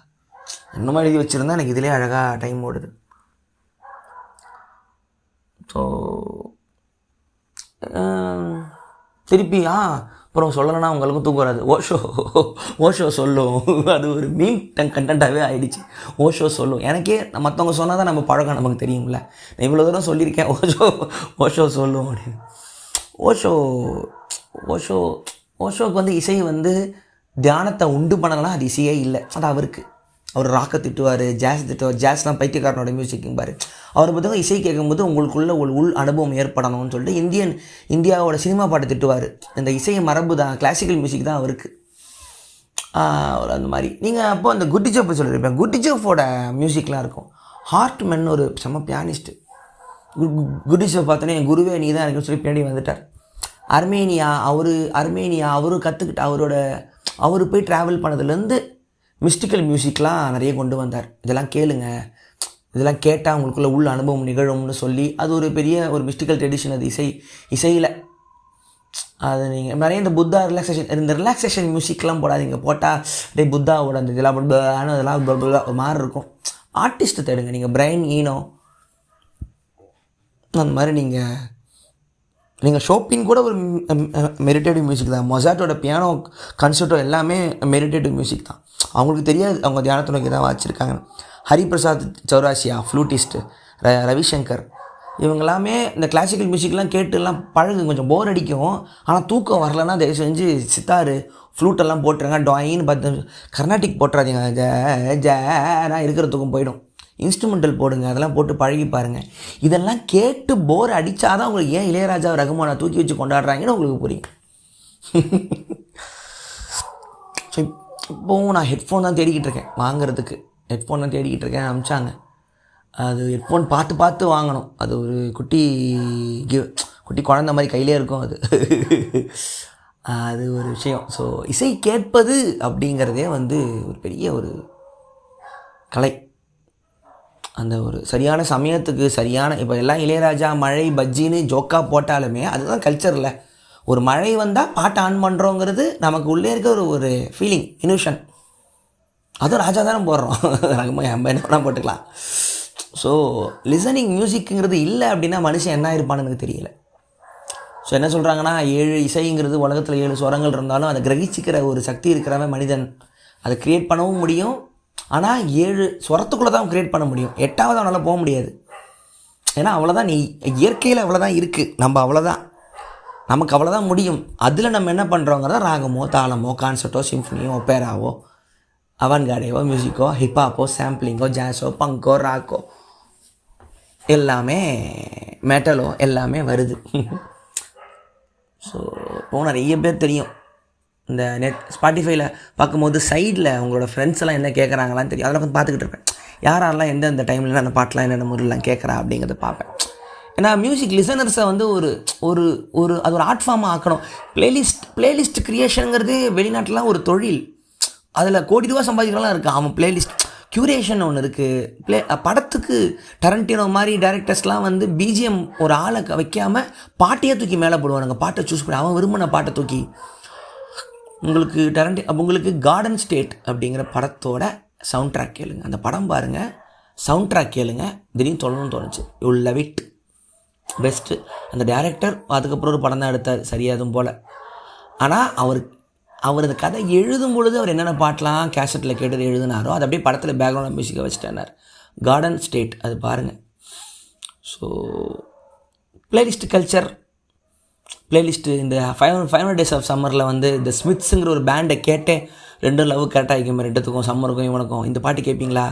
இன்னும் எழுதி வச்சுருந்தா எனக்கு இதிலே அழகாக டைம் ஓடுது. ஸோ திருப்பி அப்புறம் சொல்லலைன்னா உங்களுக்கும் தூக்கம் வராது. ஓஷோ சொல்லும், அது ஒரு மீம் கண்டென்ட்டாகவே ஆகிடுச்சு. ஓஷோ சொல்லும், எனக்கே மற்றவங்க சொன்னால் தான் நம்ம பழக்கம் நமக்கு தெரியும்ல. நான் இவ்வளோ தூரம் சொல்லியிருக்கேன், ஓஷோ சொல்லும் அப்படின்னு. ஓஷோவுக்கு வந்து இசை வந்து தியானத்தை உண்டு பண்ணலாம், அது இசையே இல்லை, அது அவருக்கு. அவர் ராக்கை திட்டுவார், ஜாஸ்லாம் பைத்தியக்காரனோட மியூசிக்கும் பாரு. அவரை பார்த்தவங்க இசை கேட்கும்போது உங்களுக்குள்ள ஒரு உள் அனுபவம் ஏற்படணும்னு சொல்லிட்டு இந்தியாவோட சினிமா பாட்டை திட்டுவார். இந்த இசையை மரபு தான், கிளாசிக்கல் மியூசிக் தான் அவருக்கு. அந்த மாதிரி நீங்கள் அப்போ அந்த குட்டி ஜோப்பை சொல்லியிருப்பேன். குட்டி ஜோப்போட மியூசிக்லாம் இருக்கும். ஹார்ட்மென் ஒரு செம்ம பியானிஸ்ட்டு. குட்டி ஜோப் பார்த்தோன்னே என் குருவே நீ தான் இருக்குன்னு சொல்லி பின்னாடி வந்துட்டார். அர்மேனியா அவரு கற்றுக்கிட்ட அவர் போய் ட்ராவல் பண்ணதுலேருந்து மிஸ்டிக்கல் மியூசிக்லாம் நிறைய கொண்டு வந்தார். இதெல்லாம் கேளுங்க, இதெல்லாம் கேட்டால் உங்களுக்குள்ள உள்ள அனுபவம் நிகழும்னு சொல்லி அது ஒரு பெரிய ஒரு மிஸ்டிக்கல் ட்ரெடிஷன். அது இசையில் அது நீங்கள் நிறைய இந்த புத்தா ரிலாக்ஸேஷன் மியூசிக்லாம் போடாதீங்க. போட்டால் அப்படியே புத்தாவோட அந்த இதெல்லாம் ஒரு மாதிரி இருக்கும். ஆர்டிஸ்ட்டு தேடுங்க. நீங்கள் பிரைன் ஈனோ அந்த மாதிரி நீங்கள் ஷோப்பின் கூட ஒரு மெடிடேட்டிவ் மியூசிக் தான். மொசாட்டோட பியானோ கன்சர்ட்டோ எல்லாமே மெடிடேட்டிவ் மியூசிக் தான். அவங்களுக்கு தெரியாது அவங்க தியானத்தை நோக்கி தான் வச்சுருக்காங்க. ஹரிபிரசாத் சௌராசியா ஃப்ளூட்டிஸ்ட்டு, ரவிசங்கர், இவங்கெல்லாமே இந்த கிளாசிக்கல் மியூசிக்லாம் கேட்டுலாம் பழகு. கொஞ்சம் போர் அடிக்கும், ஆனால் தூக்கம் வரலன்னா தயவு செஞ்சு சித்தாரு ஃப்ளூட்டெல்லாம் போட்டுருங்க. டாயின்னு பார்த்து கர்நாட்டிக் போட்டுறாதீங்க, ஜேனா இருக்கிற தூக்கம் போயிடும். இன்ஸ்ட்ருமெண்டல் போடுங்க, அதெல்லாம் போட்டு பழகி பாருங்கள். இதெல்லாம் கேட்டு போர் அடித்தாதான் உங்களுக்கு ஏன் இளையராஜா ரகுமானை தூக்கி வச்சு கொண்டாடுறாங்கன்னு உங்களுக்கு புரியும். இப்போவும் நான் ஹெட்ஃபோன் தான் தேடிக்கிட்டு இருக்கேன், வாங்குறதுக்கு ஹெட்ஃபோன் தான் தேடிக்கிட்டு இருக்கேன். அனுப்பிச்சாங்க அது ஹெட்ஃபோன் பார்த்து பார்த்து வாங்கணும். அது ஒரு குட்டி குட்டி குழந்த மாதிரி கையிலே இருக்கும் அது. அது ஒரு விஷயம். ஸோ இசை கேட்பது அப்படிங்கிறதே வந்து ஒரு பெரிய ஒரு கலை. அந்த ஒரு சரியான சமயத்துக்கு சரியான, இப்போ எல்லாம் இளையராஜா மழை பஜ்ஜின்னு ஜோக்காக போட்டாலுமே அதுதான் கல்ச்சரில். ஒரு மழை வந்தால் பாட்டை ஆன் பண்ணுறோங்கிறது நமக்கு உள்ளே இருக்க ஒரு ஃபீலிங், இனோஷன். அதுவும் ராஜா தானே போடுறோம், நம்ம என்ன வேணால் போட்டுக்கலாம். ஸோ லிசனிங் மியூசிக்குங்கிறது இல்லை அப்படின்னா மனுஷன் என்ன இருப்பான்னு எனக்கு தெரியல. ஸோ என்ன சொல்கிறாங்கன்னா 7 இசைங்கிறது உலகத்தில் 7 ஸ்வரங்கள் இருந்தாலும் அதை கிரகிச்சிக்கிற ஒரு சக்தி இருக்கிறவன் மனிதன். அதை க்ரியேட் பண்ணவும் முடியும். ஆனால் 7 ஸ்வரத்துக்குள்ளே தான் க்ரியேட் பண்ண முடியும். 8வது அவனால் போக முடியாது. ஏன்னா அவ்வளோதான், நீ இயற்கையில் அவ்வளோதான் இருக்குது, நம்ம அவ்வளோதான், நமக்கு அவ்வளோதான் முடியும். அதில் நம்ம என்ன பண்ணுறோங்கிறத ராகமோ தாளமோ கான்சர்ட்டோ சிம்ஃபனியோ ஒப்பேராவோ அவன்கார்டேவோ மியூசிக்கோ ஹிப்ஹாப்போ சாம்பிளிங்கோ ஜாஸோ பங்கோ ராக்கோ எல்லாமே மெட்டலோ எல்லாமே வருது. ஸோ இப்போ நிறைய பேர் தெரியும், இந்த ஸ்பாட்டிஃபைல பார்க்கும்போது சைடில் உங்களோட ஃப்ரெண்ட்ஸ் எல்லாம் என்ன கேட்குறாங்களான்னு தெரியும். அதெல்லாம் வந்து பார்த்துக்கிட்டு இருப்பேன், யாரெல்லாம் எந்தெந்த டைமில் அந்த பாட்டெலாம் என்னென்ன முறையெல்லாம் கேட்குறா அப்படிங்கிறத பார்ப்பேன். ஏன்னா மியூசிக் லிசனர்ஸை வந்து ஒரு ஒரு ஒரு அது ஒரு ஆர்ட் ஃபார்மாக ஆக்கணும். பிளேலிஸ்ட் க்ரியேஷனுங்கிறது வெளிநாட்டிலாம் ஒரு தொழில். அதில் கோடி ரூபா சம்பாதிக்கலாம் இருக்குது. அவன் பிளேலிஸ்ட் க்யூரேஷன் ஒன்று இருக்குது. படத்துக்கு டரண்டினோ மாதிரி டைரக்டர்ஸ்லாம் வந்து பிஜிஎம் ஒரு ஆளை வைக்காமல் பாட்டையே தூக்கி மேலே போடுவானுங்க. பாட்டை சூஸ் பண்ணி அவன் விரும்பின பாட்டை தூக்கி. உங்களுக்கு கார்டன் ஸ்டேட் அப்படிங்கிற படத்தோட சவுண்ட் ட்ராக் கேளுங்க, அந்த படம் பாருங்கள், சவுண்ட் ட்ராக் கேளுங்க, திடீர்னு சொல்லணும்னு தோணுச்சு. You love it, best. அந்த டேரக்டர் அதுக்கப்புறம் ஒரு படம் தான் எடுத்தார், சரியாதும் போல். ஆனால் அவர் அந்த கதை எழுதும் பொழுது அவர் என்னென்ன பாட்டெலாம் கேசட்டில் கேட்டு எழுதினாரோ அதை அப்படியே படத்தில் பேக்ரவுண்ட் மியூசிக்கை வச்சுட்டார். கார்டன் ஸ்டேட் அது பாருங்கள். ஸோ பிளேலிஸ்ட் கல்ச்சர், பிளேலிஸ்ட்டு இந்த 500 Days of Summerல வந்து இந்த ஸ்மித்ஸுங்கிற ஒரு பேண்டை கேட்டே 2 லவ் கரெக்டாக வைக்கும், 2த்துக்கும் சம்மருக்கும் இவனுக்கும். இந்த பாட்டு கேட்பீங்களா,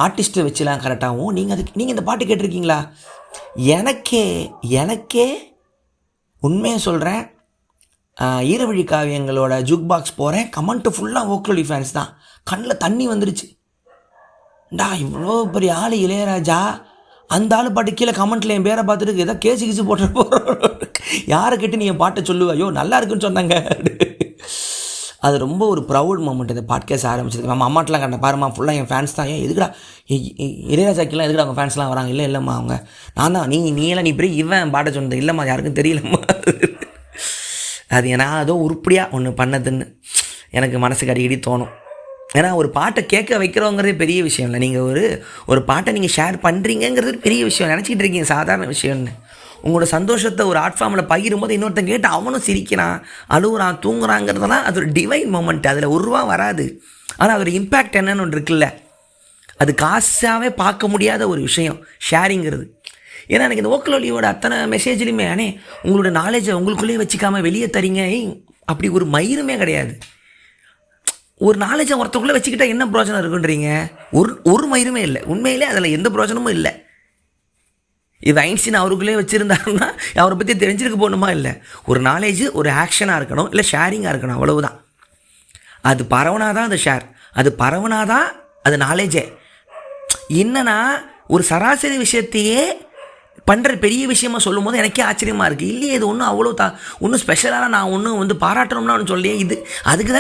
ஆர்டிஸ்ட்டு வச்சுலாம் கரெக்டாகவும். நீங்கள் இந்த பாட்டு கேட்டிருக்கீங்களா? எனக்கே உண்மையை சொல்கிறேன், ஈரவழி காவியங்களோட ஜுக் பாக்ஸ் போகிறேன், கமெண்ட்டு ஃபுல்லாக வோக்கலி ஃபேன்ஸ் தான். கண்ணில் தண்ணி வந்துருச்சு. இவ்வளோ பெரிய ஆள் இளையராஜா, அந்த ஆள் பாட்டு கீழே கமெண்ட்டில் என் பேரை பார்த்துட்டு ஏதோ கேசி போட்டு போகிறோம், யாரை கேட்டு நீ என் பாட்டை சொல்லுவாயோ நல்லா இருக்குன்னு சொன்னாங்க. அது ரொம்ப ஒரு ப்ரௌட் மூமெண்ட். இந்த பாட்காஸ்ட் ஆரம்பிச்சது நம்ம அம்மாட்டெலாம் கண்டேன், பாருமா ஃபுல்லாக என் ஃபேன்ஸ் தான். ஏன் எதுக்குடா இளையராஜாக்கெல்லாம் எதுக்குடா அவங்க ஃபேன்ஸ்லாம் வராங்க? இல்லைம்மா அவங்க நான் தான், நீ பெரிய இவன் பாட்டை சொன்னது இல்லைம்மா, யாருக்கும் தெரியலம்மா. அது நான் ஏதோ உருப்படியாக ஒன்று பண்ணதுன்னு எனக்கு மனசுக்கு அடிக்கடி தோணும். ஏன்னா ஒரு பாட்டை கேட்க வைக்கிறோங்கிறதே பெரிய விஷயம் இல்லை. நீங்கள் ஒரு பாட்டை நீங்கள் ஷேர் பண்ணுறீங்கிறது பெரிய விஷயம் நினச்சிக்கிட்டு இருக்கீங்க, சாதாரண விஷயம்னு. உங்களோட சந்தோஷத்தை ஒரு ஆர்ட் ஃபார்மில் பகிரும்போது இன்னொருத்தன் கேட்டு அவனும் சிரிக்கிறான், அழுகுறான், தூங்குறாங்கிறதுலாம் அது ஒரு டிவைன் மொமெண்ட். அதில் ஒரு ரூபா வராது, ஆனால் அதோட இம்பேக்ட் என்னன்னு ஒன்று இருக்குல்ல, அது காசாகவே பார்க்க முடியாத ஒரு விஷயம் ஷேரிங்கிறது. ஏன்னா எனக்கு இந்த வோக்கலோலியோட அத்தனை மெசேஜ்லையுமே உங்களோட நாலேஜை உங்களுக்குள்ளேயே வச்சுக்காமல் வெளியே தரீங்க, அப்படி ஒரு மயிருமே கிடையாது. ஒரு நாலேஜை ஒருத்தக்குள்ளே வச்சுக்கிட்டால் என்ன பிரோஜனம் இருக்குன்றீங்க? ஒரு மயிருமே இல்லை. உண்மையிலே அதில் எந்த பிரோஜனமும் இல்லை. இது ஐன்ஸ்டீன் அவருக்குள்ளே வச்சுருந்தாருன்னா அவரை பற்றி தெரிஞ்சிருக்க போகணுமா? இல்லை, ஒரு நாலேஜ் ஒரு ஆக்ஷனாக இருக்கணும், இல்லை ஷேரிங்காக இருக்கணும், அவ்வளவுதான். அது பரவனாதான் அந்த ஷேர், அது பரவனாதான் அது நாலேஜே. என்னன்னா ஒரு சராசரி விஷயத்தையே பண்ணுற பெரிய விஷயமா சொல்லும் போது எனக்கே ஆச்சரியமாக இருக்குது. இல்லையே இது ஒன்றும் அவ்வளோ ஒன்றும் ஸ்பெஷலாக நான் ஒன்றும் வந்து பாராட்டணும்னா ஒன்று சொல்லியே, இது அதுக்கு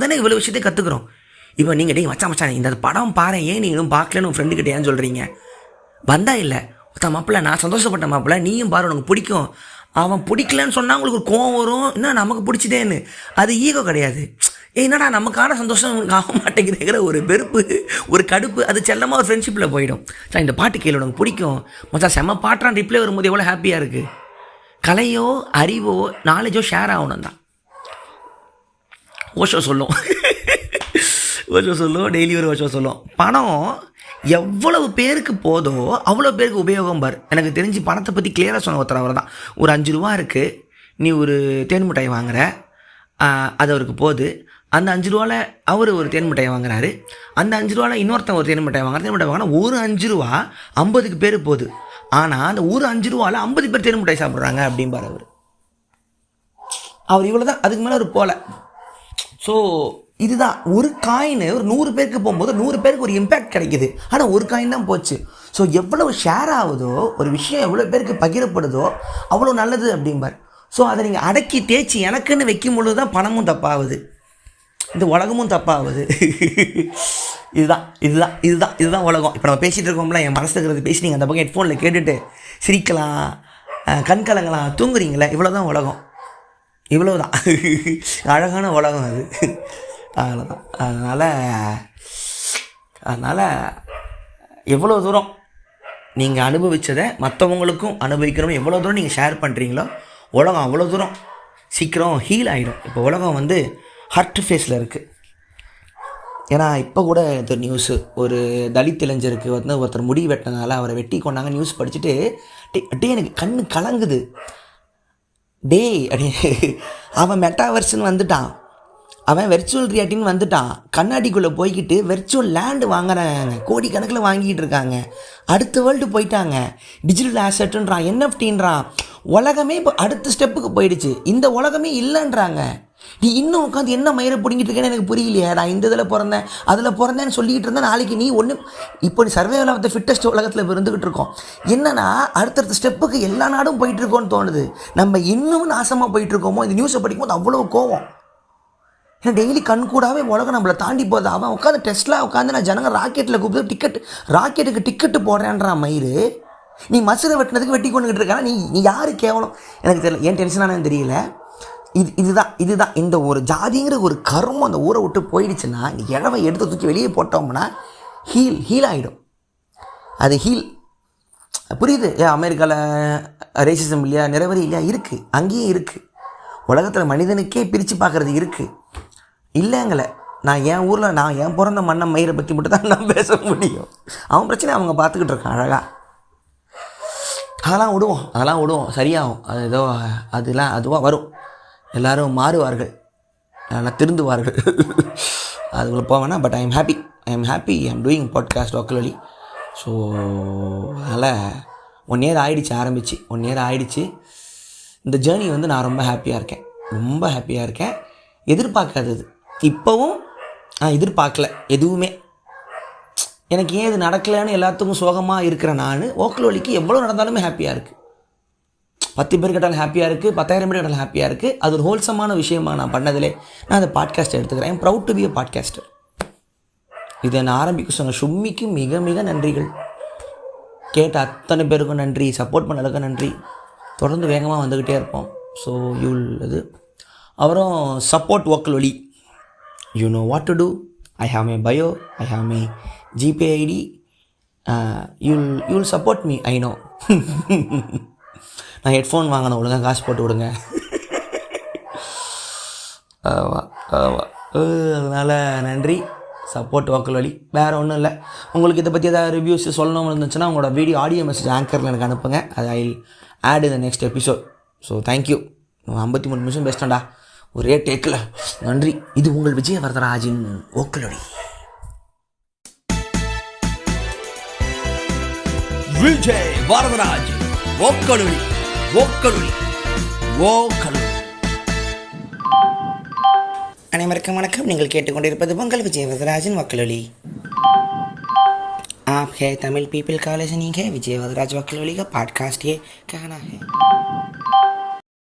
தானே இவ்வளோ விஷயத்தை கற்றுக்குறோம். இப்போ நீங்கள் மச்சான் இந்த படம் பாரு, ஏன் நீ இன்னும் பார்க்கலன்னு ஃப்ரெண்டு கிட்டே ஏன் சொல்கிறீங்க? வந்தா இல்லை மாப்பிள்ள, நான் சந்தோஷப்பட்ட மாப்பிள்ள, நீயும் பாரு உனக்கு பிடிக்கும். அவன் பிடிக்கலன்னு சொன்னால் உங்களுக்கு ஒரு கோவம் வரும், என்ன நமக்கு பிடிச்சதேன்னு. அது ஈகோ கிடையாது. என்னடா நமக்கான சந்தோஷம் உனக்கு ஆக மாட்டேங்குதுங்கிற ஒரு வெறுப்பு, ஒரு கடுப்பு, அது செல்லமாக ஒரு ஃப்ரெண்ட்ஷிப்பில் போயிடும். சார் இந்த பாட்டு கேளு உனக்கு பிடிக்கும் மச்சான், செம்ம பாட்டுறான் ரிப்ளை வரும்போது எவ்வளோ ஹாப்பியாக இருக்குது. கலையோ அறிவோ நாலேஜோ ஷேர் ஆகணும் தான். ஓஷோ சொல்லும் டெய்லி ஒரு ஓஷோ சொல்லும், பணம் எவ்வளவு பேருக்கு போதோ அவ்வளோ பேருக்கு உபயோகம் பார். எனக்கு தெரிஞ்சு பணத்தை பற்றி கிளியராக சொன்ன ஒருத்தர் அவர் தான். ஒரு 5 ரூபா இருக்குது, நீ ஒரு தேன் மிட்டாய் வாங்குற, அது அவருக்கு போகுது. அந்த 5 ரூபாவில் அவர் ஒரு தேன் மிட்டாய் வாங்குறாரு, அந்த 5 ரூபாவில் இன்னொருத்தன் ஒரு தேன் மிட்டாய் வாங்கினா ஒரு 5 ரூபா 50 பேர் போகுது. ஆனால் அந்த ஒரு 5 ரூபாவில் 50 பேர் தேன் மிட்டாய் சாப்பிட்றாங்க அப்படிம்பார் அவர் இவ்வளோ தான், அதுக்கு மேலே ஒரு போல. ஸோ இதுதான் ஒரு காயின் ஒரு 100 பேருக்கு போகும்போது 100 பேருக்கு ஒரு இம்பேக்ட் கிடைக்குது. ஆனால் ஒரு காயின் தான் போச்சு. ஸோ எவ்வளவு ஷேர் ஆகுதோ, ஒரு விஷயம் எவ்வளோ பேருக்கு பகிரப்படுதோ அவ்வளோ நல்லது அப்படிம்பார். ஸோ அதை நீங்கள் அடக்கி தேய்ச்சி எனக்குன்னு வைக்கும் பொழுது தான் பணமும் தப்பாகுது, இந்த உலகமும் தப்பாகுது. இதுதான் உலகம். இப்போ நம்ம பேசிகிட்டு இருக்கோம்ல, என் மனசில் இருக்கிறது பேசி நீங்கள் அந்த பக்கம் ஹெட்ஃபோனில் கேட்டுட்டு சிரிக்கலாம், கண் கலங்கலாம், தூங்குறீங்களே, இவ்வளோதான் உலகம். இவ்வளோதான் அழகான உலகம் அது. அவ்வளோதான். அதனால் எவ்வளோ தூரம் நீங்கள் அனுபவித்ததை மற்றவங்களுக்கும் அனுபவிக்கணும், எவ்வளோ தூரம் நீங்கள் ஷேர் பண்ணுறீங்களோ உலகம் அவ்வளோ தூரம் சீக்கிரம் ஹீல் ஆகிடும். இப்போ உலகம் வந்து ஹர்ட் ஃபேஸில் இருக்குது. ஏன்னா இப்போ கூட இந்த நியூஸு, ஒரு தலித் இளைஞருக்கு வந்து ஒருத்தர் முடி வெட்டினதுனால அவரை வெட்டி கொண்டாங்க. நியூஸ் படிச்சுட்டு டே எனக்கு கண்ணு கலங்குது. டே அப்படி அவன் மெட்டாவர்ஸ்ன்னு வந்துட்டான், அவன் வெர்ச்சுவல் ரியாலிட்டின்னு வந்துட்டான். கண்ணாடிக்குள்ளே போய்கிட்டு வெர்ச்சுவல் லேண்டு வாங்குறாங்க, கோடிக்கணக்கில் வாங்கிட்டு இருக்காங்க. அடுத்த வேர்ல்டு போயிட்டாங்க. டிஜிட்டல் ஆசெட்டுன்றான், என்எஃப்டின்றான். உலகமே இப்போ அடுத்த ஸ்டெப்புக்கு போயிடுச்சு. இந்த உலகமே இல்லைன்றாங்க. நீ இன்னும் உட்காந்து என்ன மயிரை பிடிங்கிட்டு இருக்கேன்னு எனக்கு புரியலையே. நான் இந்த இதில் பிறந்தேன் அதில் பிறந்தேன்னு சொல்லிக்கிட்டு இருந்தேன். நாளைக்கு நீ ஒன்று இப்போ நீ சர்வைவல் ஆஃப் த ஃபிட்டஸ்ட் உலகத்தில் இருந்துக்கிட்டு இருக்கோம். என்னன்னா அடுத்தடுத்த ஸ்டெப்புக்கு எல்லா நாடும் போயிட்டு இருக்கோன்னு தோணுது. நம்ம இன்னும் நாசமாக போயிட்டு இருக்கோமோ. இந்த நியூஸை படிக்கும்போது அவ்வளோ கோவம். ஏன்னா டெய்லி கண் கூடாவே உலகம் நம்மளை தாண்டி போகுது. அவன் உட்காந்து டெஸ்ட்லாம் உட்காந்து நான் ஜனங்க ராக்கெட்டில் கூப்பிட்டு ராக்கெட்டுக்கு டிக்கெட்டு போடுறேன்றான் மயிறு. நீ மசுரை வெட்டினதுக்கு வெட்டி கொண்டுகிட்டு இருக்கானா? நீ யாரு கேவலம் எனக்கு தெரியல. ஏன் டென்ஷனானு தெரியல. இதுதான் இந்த ஒரு ஜாதிங்கிற ஒரு கர்மம் அந்த ஊரை விட்டு போயிடுச்சுன்னா, இன்னைக்கு இழவை எடுத்து தூக்கி வெளியே போட்டோம்னா ஹீல் ஆகிடும். அது ஹீல் புரியுது. அமெரிக்காவில் ரேசிசம் இல்லையா, நிறவரி இல்லையா, இருக்குது. அங்கேயும் இருக்குது. உலகத்தில் மனிதனுக்கே பிரித்து பார்க்குறது இருக்குது. இல்லைங்களே, நான் என் ஊரில் நான் என் பிறந்த மண்ணை மயிரை பற்றி மட்டும் தான் நான் பேச முடியும். அவன் பிரச்சனை அவங்க பார்த்துக்கிட்டு இருக்கான் அழகாக. அதெல்லாம் விடுவோம், சரியாகும். அது ஏதோ அதுவாக வரும். எல்லோரும் மாறுவார்கள், நல்லா திருந்துவார்கள். அதுக்குள்ளே போவேன்னா. But I am happy I am doing podcast locally. So அதனால் 1 year ஆகிடுச்சு, ஆரம்பித்து 1 year ஆகிடுச்சு. இந்த ஜேர்னி வந்து நான் ரொம்ப ஹாப்பியாக இருக்கேன். எதிர்பார்க்காதது இப்போவும் நான் எதிர்பார்க்கல எதுவுமே. எனக்கு ஏன் இது நடக்கலைன்னு எல்லாத்துக்கும் சோகமாக இருக்கிற நான் ஓக்கலொலிக்கு எவ்வளோ நடந்தாலுமே ஹாப்பியாக இருக்குது. 10 பேர் கேட்டாலும் ஹாப்பியாக இருக்குது, 10,000 பேர் கேட்டாலும் ஹாப்பியாக இருக்குது. அது ஒரு ஹோல்சமான விஷயமாக நான் பண்ணதிலே நான் அந்த பாட்காஸ்ட்டை எடுத்துக்கிறேன். I'm proud to be a podcaster. இதை நான் ஆரம்பிக்க சொன்ன ஷும்மிக்கு மிக மிக நன்றிகள். கேட்ட அத்தனை பேருக்கும் நன்றி, சப்போர்ட் பண்ணதுக்கும் நன்றி. தொடர்ந்து வேகமாக வந்துக்கிட்டே இருப்போம். ஸோ இது அப்புறம் support locally. You know what to do. I have my bio, I have my GPay ID. You'll support me, I know. நான் ஹெட்ஃபோன் வாங்கினேன், ஒழுங்காக காசு போட்டு விடுங்க. அதனால் நன்றி. Support locally. வேறு ஒன்றும் இல்லை. உங்களுக்கு இதை பற்றி ஏதாவது ரிவ்யூஸ் சொல்லணும்னு இருந்துச்சுன்னா உங்களோட ஆடியோ மெசேஜ் ஆங்கரில் எனக்கு அனுப்புங்க. அது I will add in the next episode. So thank you. 53 நிமிஷம் பெஸ்ட்டாண்டா ஒரே டேக்கில். நன்றி. இது உங்கள் விஜய வரதராஜின் ஓக்கலொலி. விஜய் வரதராஜ் ஓக்கலொலி. அனைவருக்கும் வணக்கம். நீங்கள் கேட்டுக்கொண்டிருப்பது உங்கள் விஜய் வரதராஜின் ஓக்கலொலி. आप है तमिल पीपल का लिसनिंग है विजय वदराज वकलोली का पॉडकास्ट ये कहना है.